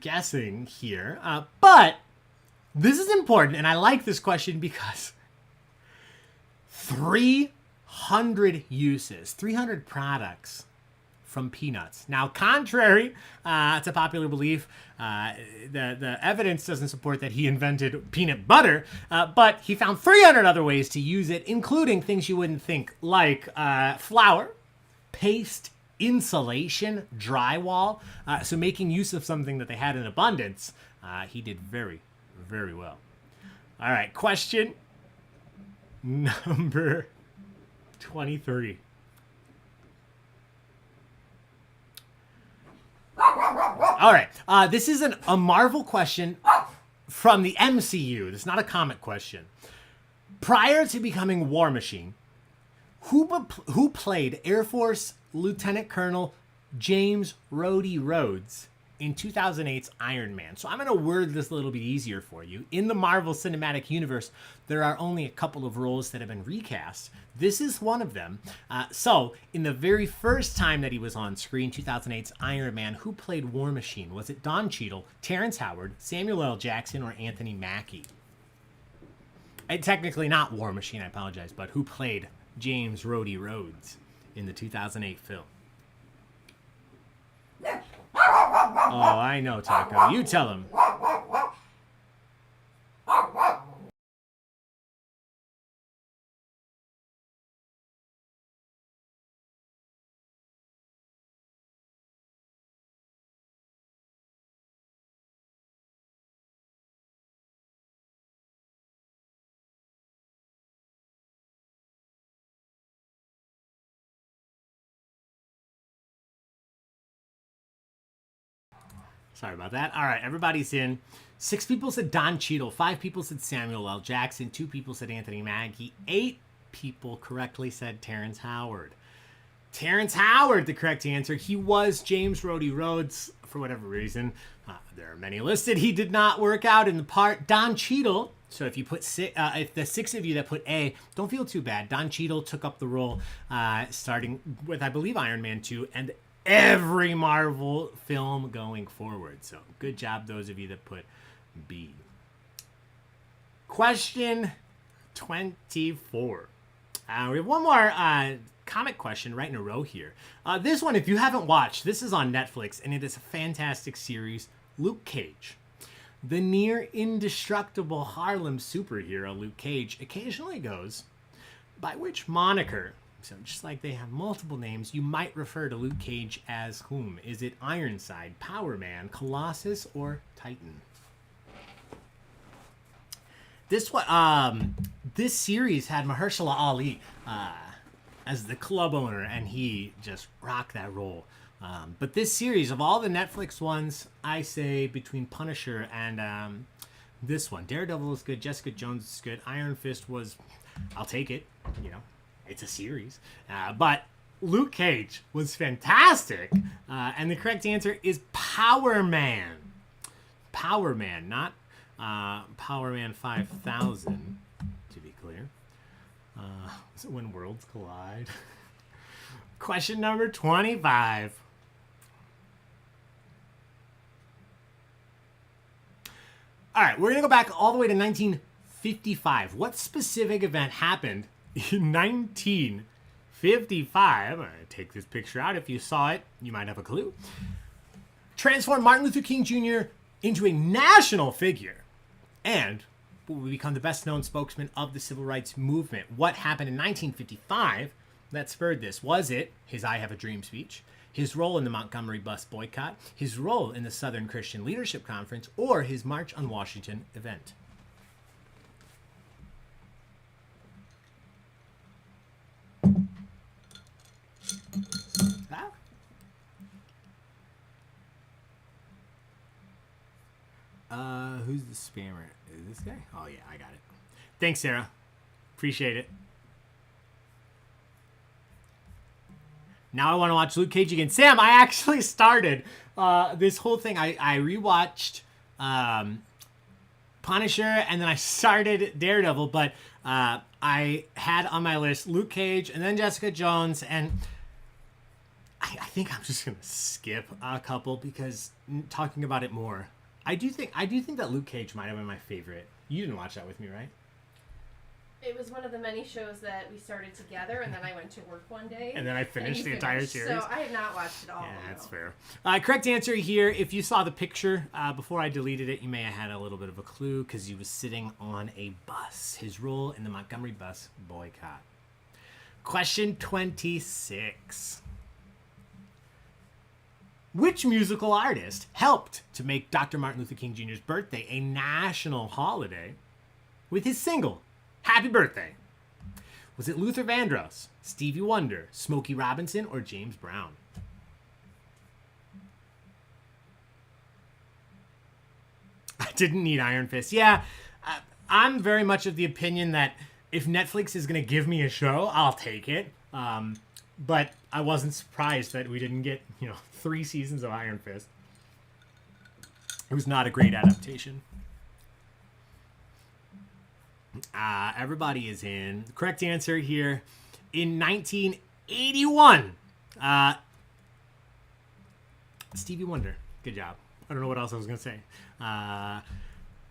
guessing here. But this is important, and I like this question because 300 uses, 300 products from peanuts. Now, contrary to popular belief, the evidence doesn't support that he invented peanut butter, but he found 300 other ways to use it, including things you wouldn't think, like flour, paste, insulation, drywall. So making use of something that they had in abundance, he did very, very well. All right, question number 23. All right, this is a Marvel question from the MCU. This is not a comic question. Prior to becoming War Machine, who played Air Force Lieutenant Colonel James Rhodey Rhodes in 2008's Iron Man? So I'm going to word this a little bit easier for you. In the Marvel Cinematic Universe, there are only a couple of roles that have been recast. This is one of them. So in the very first time that he was on screen, 2008's Iron Man, who played War Machine? Was it Don Cheadle, Terrence Howard, Samuel L. Jackson, or Anthony Mackie? Technically not War Machine, I apologize, but who played James Rhodey Rhodes in the 2008 film? Oh, I know, Taco. You tell him. Sorry about that. All right, everybody's in. 6 people said Don Cheadle. 5 people said Samuel L. Jackson. 2 people said Anthony Mackie. 8 people correctly said Terrence Howard. Terrence Howard, the correct answer. He was James Rhodey Rhodes for whatever reason. There are many listed. He did not work out in the part. Don Cheadle. So if you put if the 6 of you that put A, don't feel too bad. Don Cheadle took up the role starting with, I believe, Iron Man 2 and every Marvel film going forward. So good job, those of you that put B. Question 24. We have one more comic question right in a row here. This one, if you haven't watched, this is on Netflix, and it is a fantastic series. Luke Cage. The near indestructible Harlem superhero Luke Cage occasionally goes by which moniker? So just like they have multiple names, you might refer to Luke Cage as whom? Is it Ironside, Power Man, Colossus, or Titan? This one, this series had Mahershala Ali as the club owner, and he just rocked that role. But this series, of all the Netflix ones, I say between Punisher and this one, Daredevil is good, Jessica Jones is good, Iron Fist was, I'll take it, you know. It's a series. But Luke Cage was fantastic. And the correct answer is Power Man. Power Man, not Power Man 5000, to be clear. So when worlds collide. Question number 25. All right, we're going to go back all the way to 1955. What specific event happened in 1955, I'm going to take this picture out. If you saw it, you might have a clue. Transformed Martin Luther King Jr. into a national figure and will become the best known spokesman of the civil rights movement. What happened in 1955 that spurred this? Was it his I Have a Dream speech, his role in the Montgomery bus boycott, his role in the Southern Christian Leadership Conference, or his March on Washington event? Who's the spammer? Is this guy? Oh, yeah, I got it. Thanks, Sarah. Appreciate it. Now I want to watch Luke Cage again. Sam, I actually started this whole thing. I rewatched Punisher, and then I started Daredevil, but I had on my list Luke Cage and then Jessica Jones, and I think I'm just gonna skip a couple because talking about it more. I do think that Luke Cage might have been my favorite. You didn't watch that with me, right? It was one of the many shows that we started together, and then I went to work one day. And then I finished the entire series. So I have not watched it all. Yeah, that's fair. Correct answer here. If you saw the picture before I deleted it, you may have had a little bit of a clue because he was sitting on a bus. His role in the Montgomery bus boycott. Question 26. Which musical artist helped to make Dr. Martin Luther King Jr.'s birthday a national holiday with his single, Happy Birthday? Was it Luther Vandross, Stevie Wonder, Smokey Robinson, or James Brown? I didn't need Iron Fist. Yeah, I'm very much of the opinion that if Netflix is going to give me a show, I'll take it. But I wasn't surprised that we didn't get, 3 seasons of Iron Fist. It was not a great adaptation. Everybody is in. The correct answer here. In 1981, Stevie Wonder. Good job. I don't know what else I was going to say.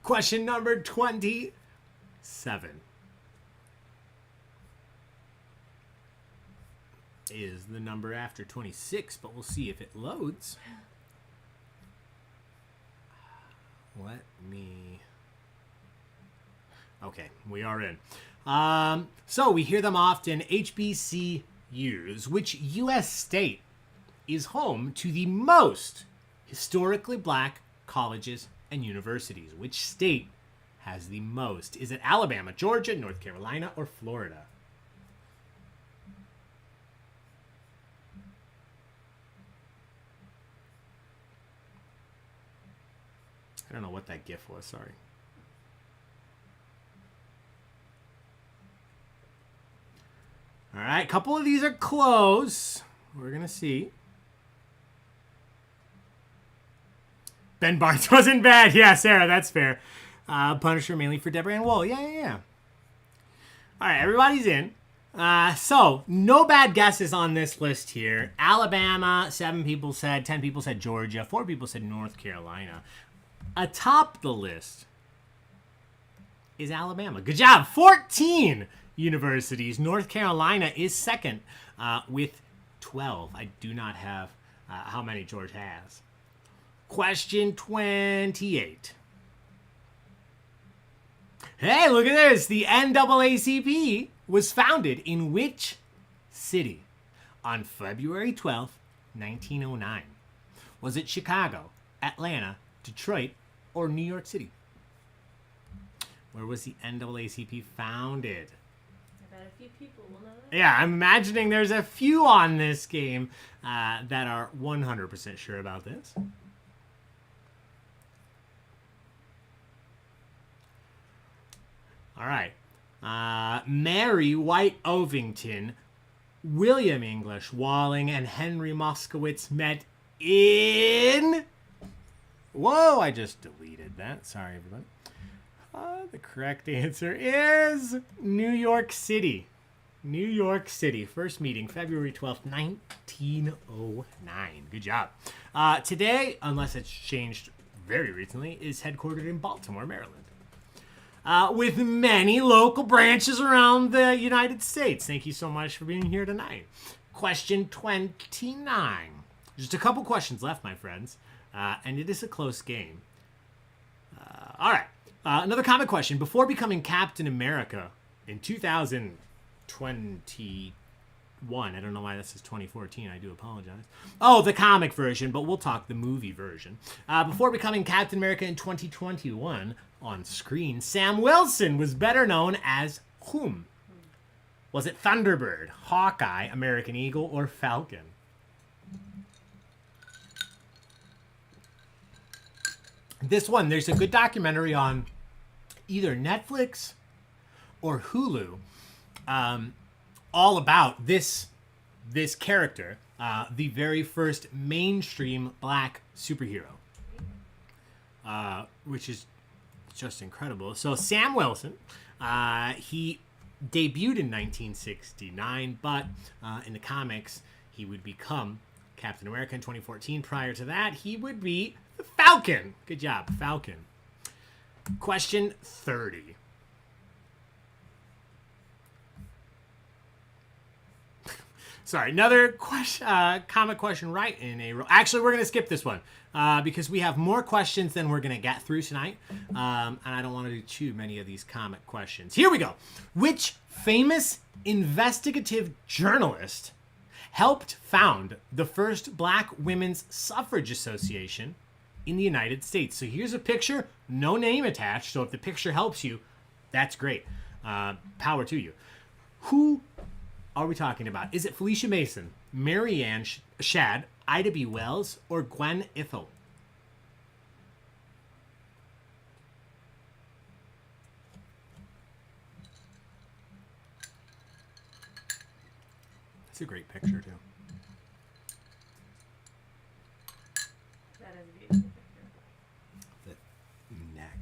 Question number 27. Is the number after 26, but we'll see if it loads. Let me... Okay, we are in. So we hear them often, HBCUs. Which U.S. state is home to the most historically black colleges and universities? Which state has the most? Is it Alabama, Georgia, North Carolina, or Florida? I don't know what that GIF was, sorry. All right, a couple of these are close. We're going to see. Ben Barnes wasn't bad. Yeah, Sarah, that's fair. Punisher mainly for Deborah Ann Wool. Yeah. All right, everybody's in. So, no bad guesses on this list here. Alabama, 7 people said, 10 people said Georgia, 4 people said North Carolina. Atop the list is Alabama. Good job. 14 universities. North Carolina is second with 12. I do not have how many George has. Question 28. Hey, look at this. The NAACP was founded in which city on February 12th, 1909? Was it Chicago, Atlanta, Detroit, or New York City? Where was the NAACP founded? I bet a few people will know that. Yeah, I'm imagining there's a few on this game that are 100% sure about this. All right. Mary White Ovington, William English Walling, and Henry Moskowitz met in... Whoa, I just deleted that. Sorry, everybody. The correct answer is New York City. New York City. First meeting, February 12th, 1909. Good job. Today, unless it's changed very recently, is headquartered in Baltimore, Maryland. With many local branches around the United States. Thank you so much for being here tonight. Question 29. Just a couple questions left, my friends. And it is a close game. All right. Another comic question. Before becoming Captain America in 2021, I don't know why this is 2014. I do apologize. Oh, the comic version, but we'll talk the movie version. Before becoming Captain America in 2021 on screen, Sam Wilson was better known as whom? Was it Thunderbird, Hawkeye, American Eagle, or Falcon? This one, there's a good documentary on either Netflix or Hulu all about this character, the very first mainstream black superhero, which is just incredible. So Sam Wilson, he debuted in 1969, but in the comics, he would become Captain America in 2014. Prior to that, he would be the Falcon. Good job, Falcon. Question 30. Sorry, another question, comic question right in a row. Actually, we're going to skip this one because we have more questions than we're going to get through tonight. And I don't want to do too many of these comic questions. Here we go. Which famous investigative journalist helped found the first Black Women's Suffrage Association in the United States? So here's a picture, no name attached. So if the picture helps you, that's great. Power to you. Who are we talking about? Is it Felicia Mason, Mary Ann Shadd, Ida B. Wells, or Gwen Ethel? It's a great picture, too. That is a beautiful picture. The neck.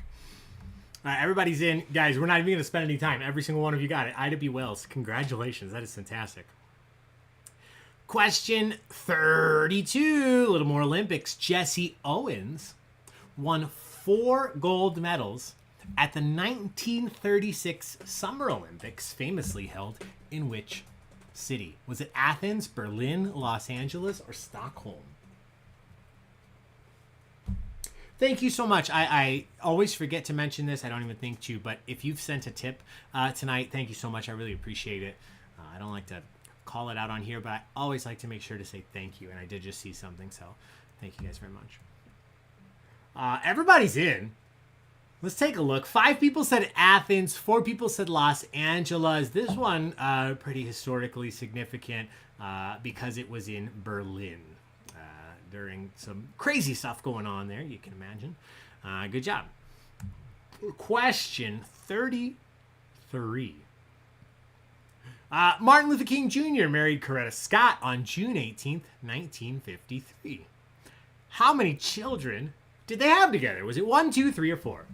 All right, everybody's in. Guys, we're not even going to spend any time. Every single one of you got it. Ida B. Wells, congratulations. That is fantastic. Question 32. A little more Olympics. Jesse Owens won 4 gold medals at the 1936 Summer Olympics, famously held in which city? Was it Athens, Berlin, Los Angeles, or Stockholm? Thank you so much. I always forget to mention this. I don't even think to, but if you've sent a tip tonight, thank you so much. I really appreciate it. I don't like to call it out on here, but I always like to make sure to say thank you. And I did just see something, so thank you guys very much. Everybody's in. Let's take a look. 5 people said Athens. 4 people said Los Angeles. This one pretty historically significant because it was in Berlin. During some crazy stuff going on there, you can imagine. Good job. Question 33. Martin Luther King Jr. married Coretta Scott on June 18th, 1953. How many children did they have together? Was it 1, 2, 3, or 4?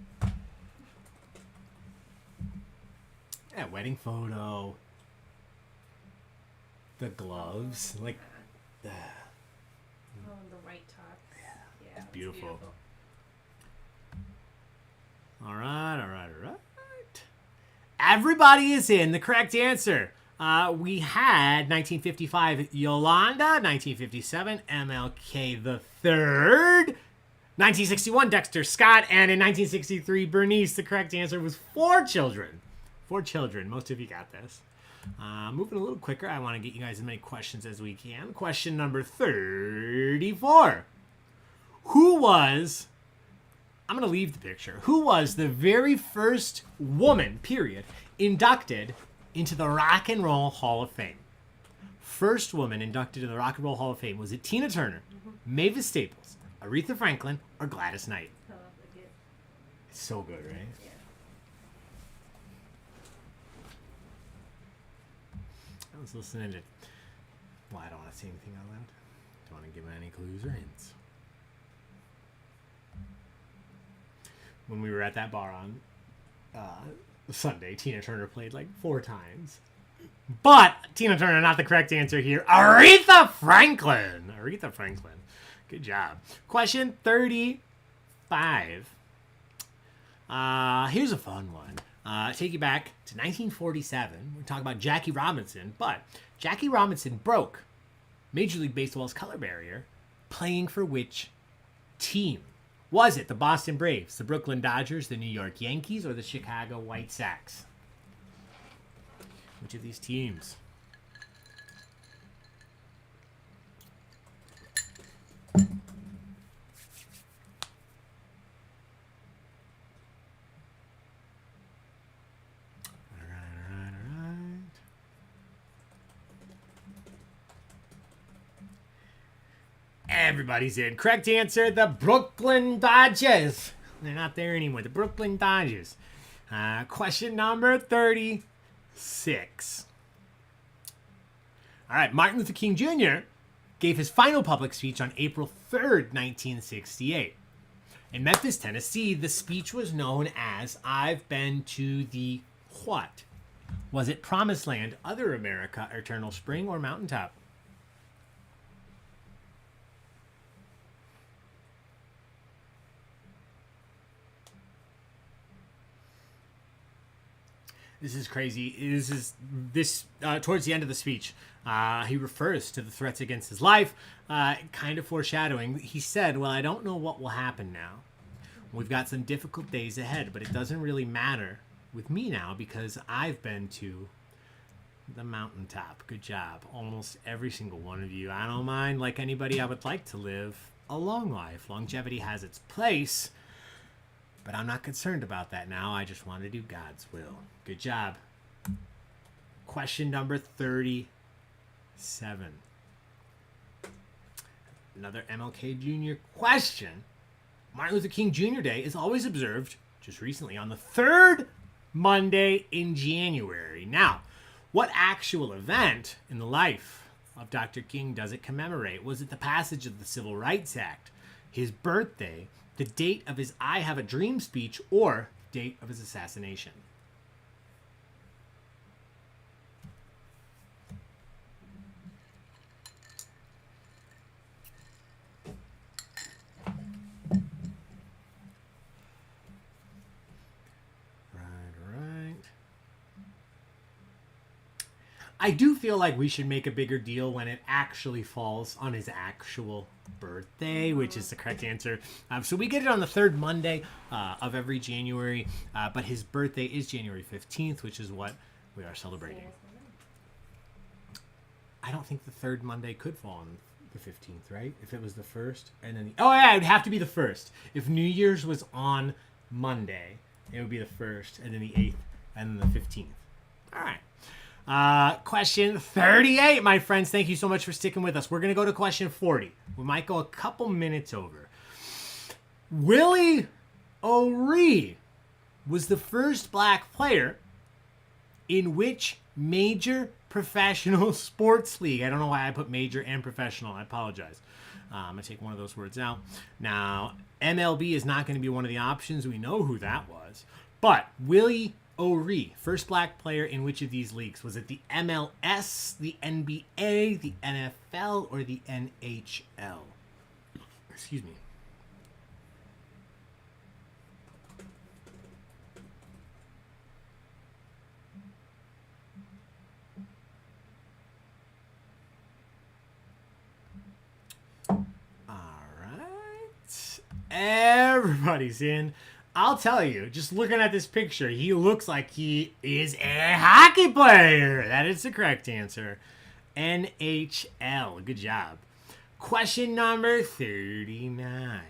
Yeah, wedding photo. The gloves. Like, Oh, the white top. Yeah, it's beautiful. All right. Everybody is in. The correct answer. We had 1955 Yolanda, 1957 MLK the Third, 1961 Dexter Scott, and in 1963 Bernice. The correct answer was 4 children. 4 children. Most of you got this. Moving a little quicker, I want to get you guys as many questions as we can. Question number 34. Who was, I'm going to leave the picture, who was the very first woman, period, inducted into the Rock and Roll Hall of Fame? First woman inducted into the Rock and Roll Hall of Fame. Was it Tina Turner, Mavis Staples, Aretha Franklin, or Gladys Knight? I love the gift. It's so good, right? Yeah. I was listening to, well, I don't want to say anything out loud. Don't want to give any clues or hints. When we were at that bar on Sunday, Tina Turner played like 4 times. But Tina Turner, not the correct answer here. Aretha Franklin. Aretha Franklin. Good job. Question 35. Here's a fun one. Take you back to 1947. We're talking about Jackie Robinson, but Jackie Robinson broke Major League Baseball's color barrier playing for which team? Was it the Boston Braves, the Brooklyn Dodgers, the New York Yankees, or the Chicago White Sox? Which of these teams? Everybody's in. Correct answer, the Brooklyn Dodgers. They're not there anymore. The Brooklyn Dodgers. Question number 36. All right, Martin Luther King Jr. gave his final public speech on April 3rd, 1968. In Memphis, Tennessee, the speech was known as I've Been to the what? Was it Promised Land, Other America, Eternal Spring, or Mountaintop? This is crazy. This towards the end of the speech, he refers to the threats against his life, kind of foreshadowing. He said, "Well, I don't know what will happen now. We've got some difficult days ahead, but it doesn't really matter with me now because I've been to the mountaintop." Good job. Almost every single one of you. I don't mind. Like anybody, I would like to live a long life. Longevity has its place, but I'm not concerned about that now. I just want to do God's will. Good job. Question number 37. Another MLK Jr. question. Martin Luther King Jr. Day is always observed, just recently, on the third Monday in January. Now, what actual event in the life of Dr. King does it commemorate? Was it the passage of the Civil Rights Act, his birthday, the date of his I Have a Dream speech, or date of his assassination? I do feel like we should make a bigger deal when it actually falls on his actual birthday, which is the correct answer. So we get it on the third Monday of every January, but his birthday is January 15th, which is what we are celebrating. I don't think the third Monday could fall on the 15th, right? If it was the first, and then oh yeah, it would have to be the first. If New Year's was on Monday, it would be the first, and then the 8th, and then the 15th. All right. Question 38, my friends. Thank you so much for sticking with us. We're going to go to question 40. We might go a couple minutes over. Willie O'Ree was the first black player in which major professional sports league? I don't know why I put major and professional. I apologize. I'm going to take one of those words out. Now, MLB is not going to be one of the options. We know who that was. But Willie O'Ree, first black player in which of these leagues? Was it the MLS, the NBA, the NFL, or the NHL? Excuse me. All right. Everybody's in. I'll tell you, just looking at this picture, he looks like he is a hockey player. That is the correct answer. NHL. Good job. Question number 39.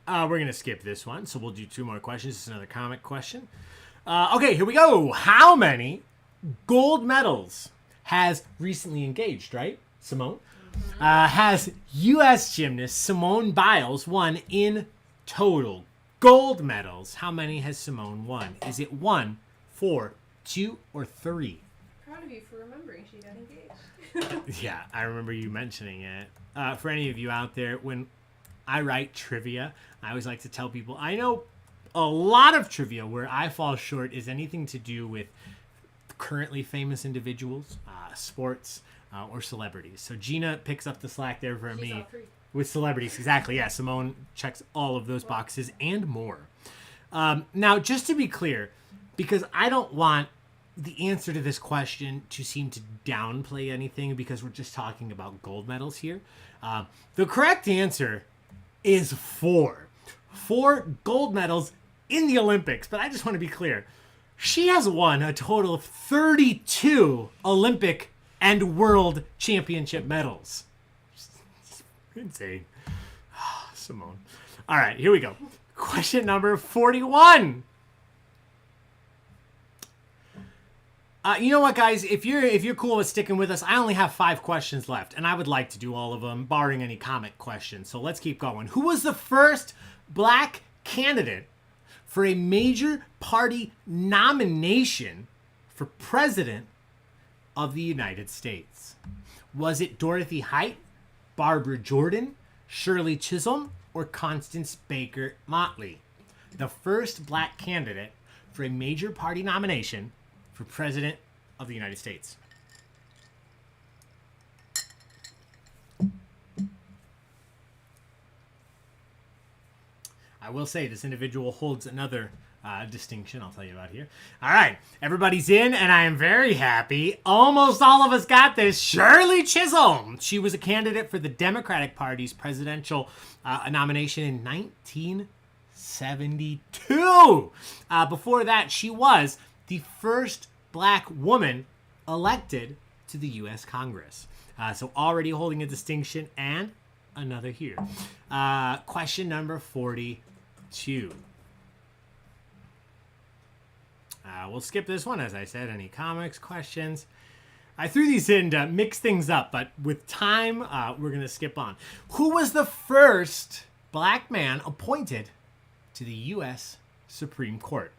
We're going to skip this one, so we'll do two more questions. This is another comic question. Okay, here we go. How many gold medals has recently engaged, right, Simone? Has U.S. gymnast Simone Biles won in total gold medals? How many has Simone won? Is it 1, 4, 2, or 3? Proud of you for remembering she got engaged. Yeah, I remember you mentioning it. For any of you out there, when I write trivia, I always like to tell people I know a lot of trivia. Where I fall short is anything to do with currently famous individuals, sports, or celebrities. So Gina picks up the slack there for me. All three. With celebrities, exactly. Yeah, Simone checks all of those boxes and more. Now, just to be clear, because I don't want the answer to this question to seem to downplay anything, because we're just talking about gold medals here. The correct answer is 4. 4 gold medals in the Olympics. But I just want to be clear. She has won a total of 32 Olympic and world championship medals. Insane. Simone. All right, here we go. Question number 41. You know what, guys? If you're cool with sticking with us, I only have 5 questions left, and I would like to do all of them, barring any comic questions. So let's keep going. Who was the first black candidate for a major party nomination for president of the United States? Was it Dorothy Height, Barbara Jordan, Shirley Chisholm, or Constance Baker Motley? The first black candidate for a major party nomination for president of the United States. I will say this individual holds another distinction I'll tell you about here. All right, everybody's in, and I am very happy. Almost all of us got this. Shirley Chisholm. She was a candidate for the Democratic Party's presidential nomination in 1972. Before that, she was the first black woman elected to the U.S. Congress. So already holding a distinction and another here. Question number 42. We'll skip this one, as I said. Any comics questions? I threw these in to mix things up, but with time, we're going to skip on. Who was the first black man appointed to the U.S. Supreme Court?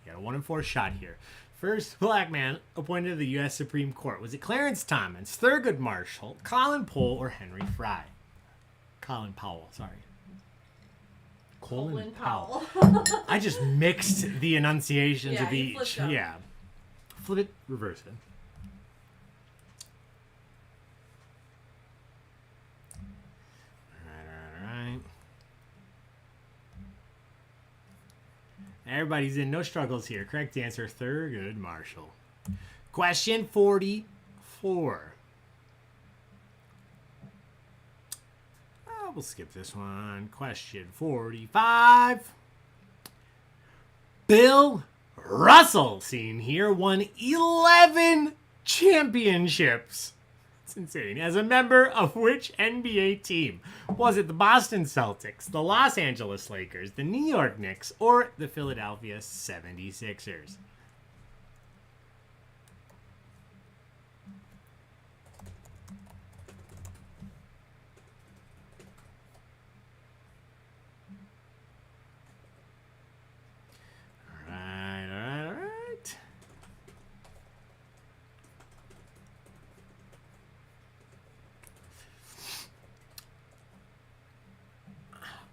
You got a 1 in 4 shot here. First black man appointed to the U.S. Supreme Court. Was it Clarence Thomas, Thurgood Marshall, Colin Powell, or Henry Fry? Colin Powell, sorry. Colin Powell. I just mixed the enunciations of each. Yeah. Flip it, reverse it. All right. Everybody's in. No struggles here. Correct answer, Thurgood Marshall. Question 44. We'll skip this one. Question 45. Bill Russell, seen here, won 11 championships. It's insane. As a member of which NBA team? Was it the Boston Celtics, the Los Angeles Lakers, the New York Knicks, or the Philadelphia 76ers?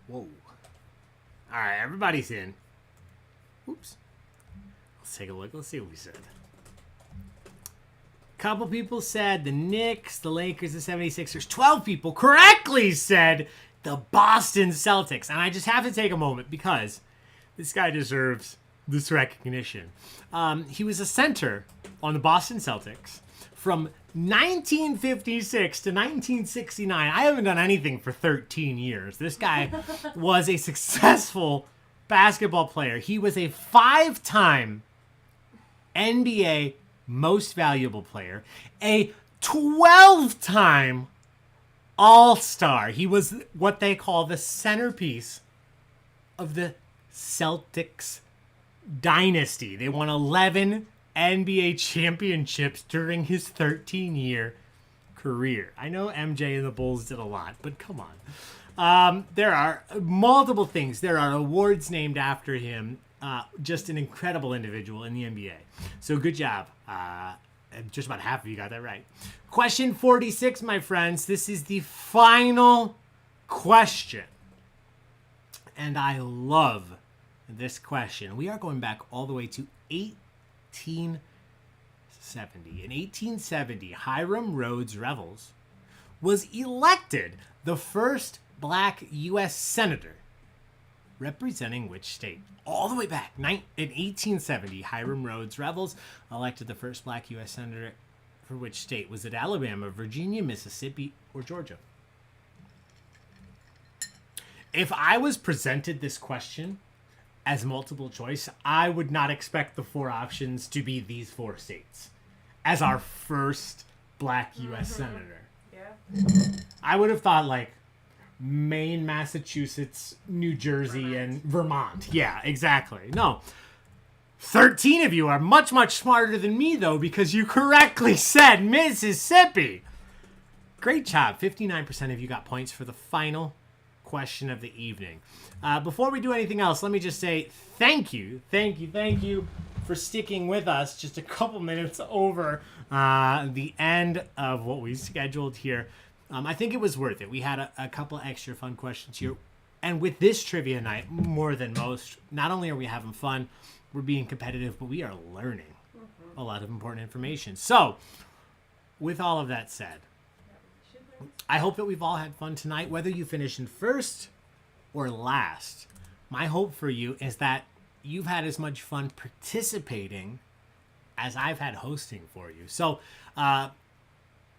Whoa. All right, everybody's in. Oops. Let's take a look. Let's see what we said. A couple people said the Knicks, the Lakers, the 76ers. 12 people correctly said the Boston Celtics. And I just have to take a moment because this guy deserves this recognition. He was a center on the Boston Celtics from 1956 to 1969. I haven't done anything for 13 years. This guy was a successful basketball player. He was a 5-time NBA Most Valuable Player, a 12-time All-Star. He was what they call the centerpiece of the Celtics dynasty. They won 11 NBA championships during his 13-year career. I know MJ and the Bulls did a lot, but come on. There are multiple things. There are awards named after him. Just an incredible individual in the NBA. So good job. Just about half of you got that right. Question 46, my friends. This is the final question. And I love this question. We are going back all the way to 1870. In 1870, Hiram Rhodes Revels was elected the first black U.S. senator, representing which state? All the way back in 1870, Hiram Rhodes Revels elected the first black U.S. senator for which state? Was it Alabama, Virginia, Mississippi, or Georgia? If I was presented this question as multiple choice, I would not expect the 4 options to be these 4 states as our first black U.S. senator. Yeah. I would have thought like Maine, Massachusetts, New Jersey, and Vermont. Yeah, exactly. No. 13 of you are much, much smarter than me, though, because you correctly said Mississippi. Great job. 59% of you got points for the final question of the evening. Before we do anything else, let me just say thank you for sticking with us just a couple minutes over the end of what we scheduled here. I think it was worth it. We had a couple extra fun questions here. And with this trivia night, more than most, not only are we having fun, we're being competitive, but we are learning a lot of important information. So, with all of that said, I hope that we've all had fun tonight, whether you finish in first or last. My hope for you is that you've had as much fun participating as I've had hosting for you. So,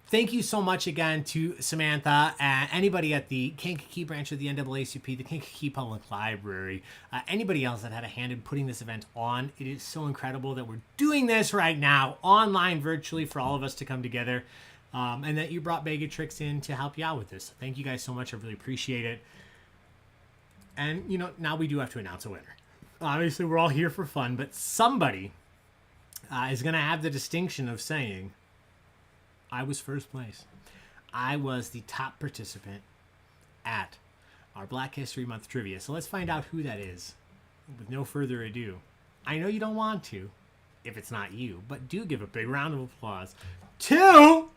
thank you so much again to Samantha and anybody at the Kankakee branch of the NAACP, the Kankakee Public Library, anybody else that had a hand in putting this event on. It is so incredible that we're doing this right now, online, virtually, for all of us to come together, and that you brought Baig Tricks in to help you out with this. So thank you guys so much. I really appreciate it. And, now we do have to announce a winner. Obviously, we're all here for fun, but somebody is going to have the distinction of saying, I was first place. I was the top participant at our Black History Month trivia. So let's find out who that is. With no further ado, I know you don't want to, if it's not you, but do give a big round of applause to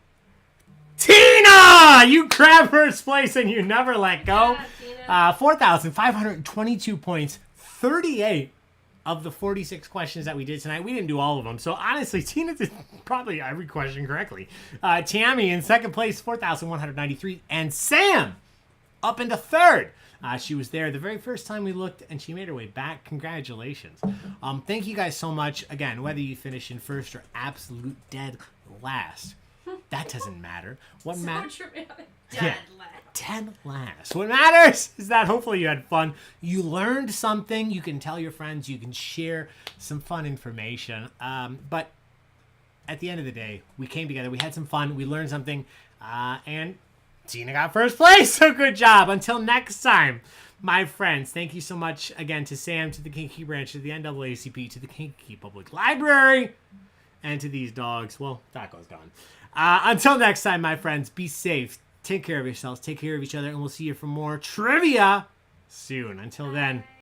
Tina! You grabbed first place and you never let go. Yeah, 4,522 points, 38 of the 46 questions that we did tonight. We didn't do all of them. So honestly, Tina did probably every question correctly. Tammy in second place, 4,193. And Sam up into third. She was there the very first time we looked, and she made her way back. Congratulations. Thank you guys so much. Again, whether you finish in first or absolute dead last, that doesn't matter. What matters? Dead last. What matters is that hopefully you had fun. You learned something. You can tell your friends. You can share some fun information. But at the end of the day, we came together. We had some fun. We learned something. And Tina got first place. So good job. Until next time, my friends, thank you so much again to Sam, to the Kankakee branch, to the NAACP, to the Kankakee Public Library, and to these dogs. Well, Taco's gone. Until next time, my friends, be safe. Take care of yourselves. Take care of each other. And we'll see you for more trivia soon. Until then.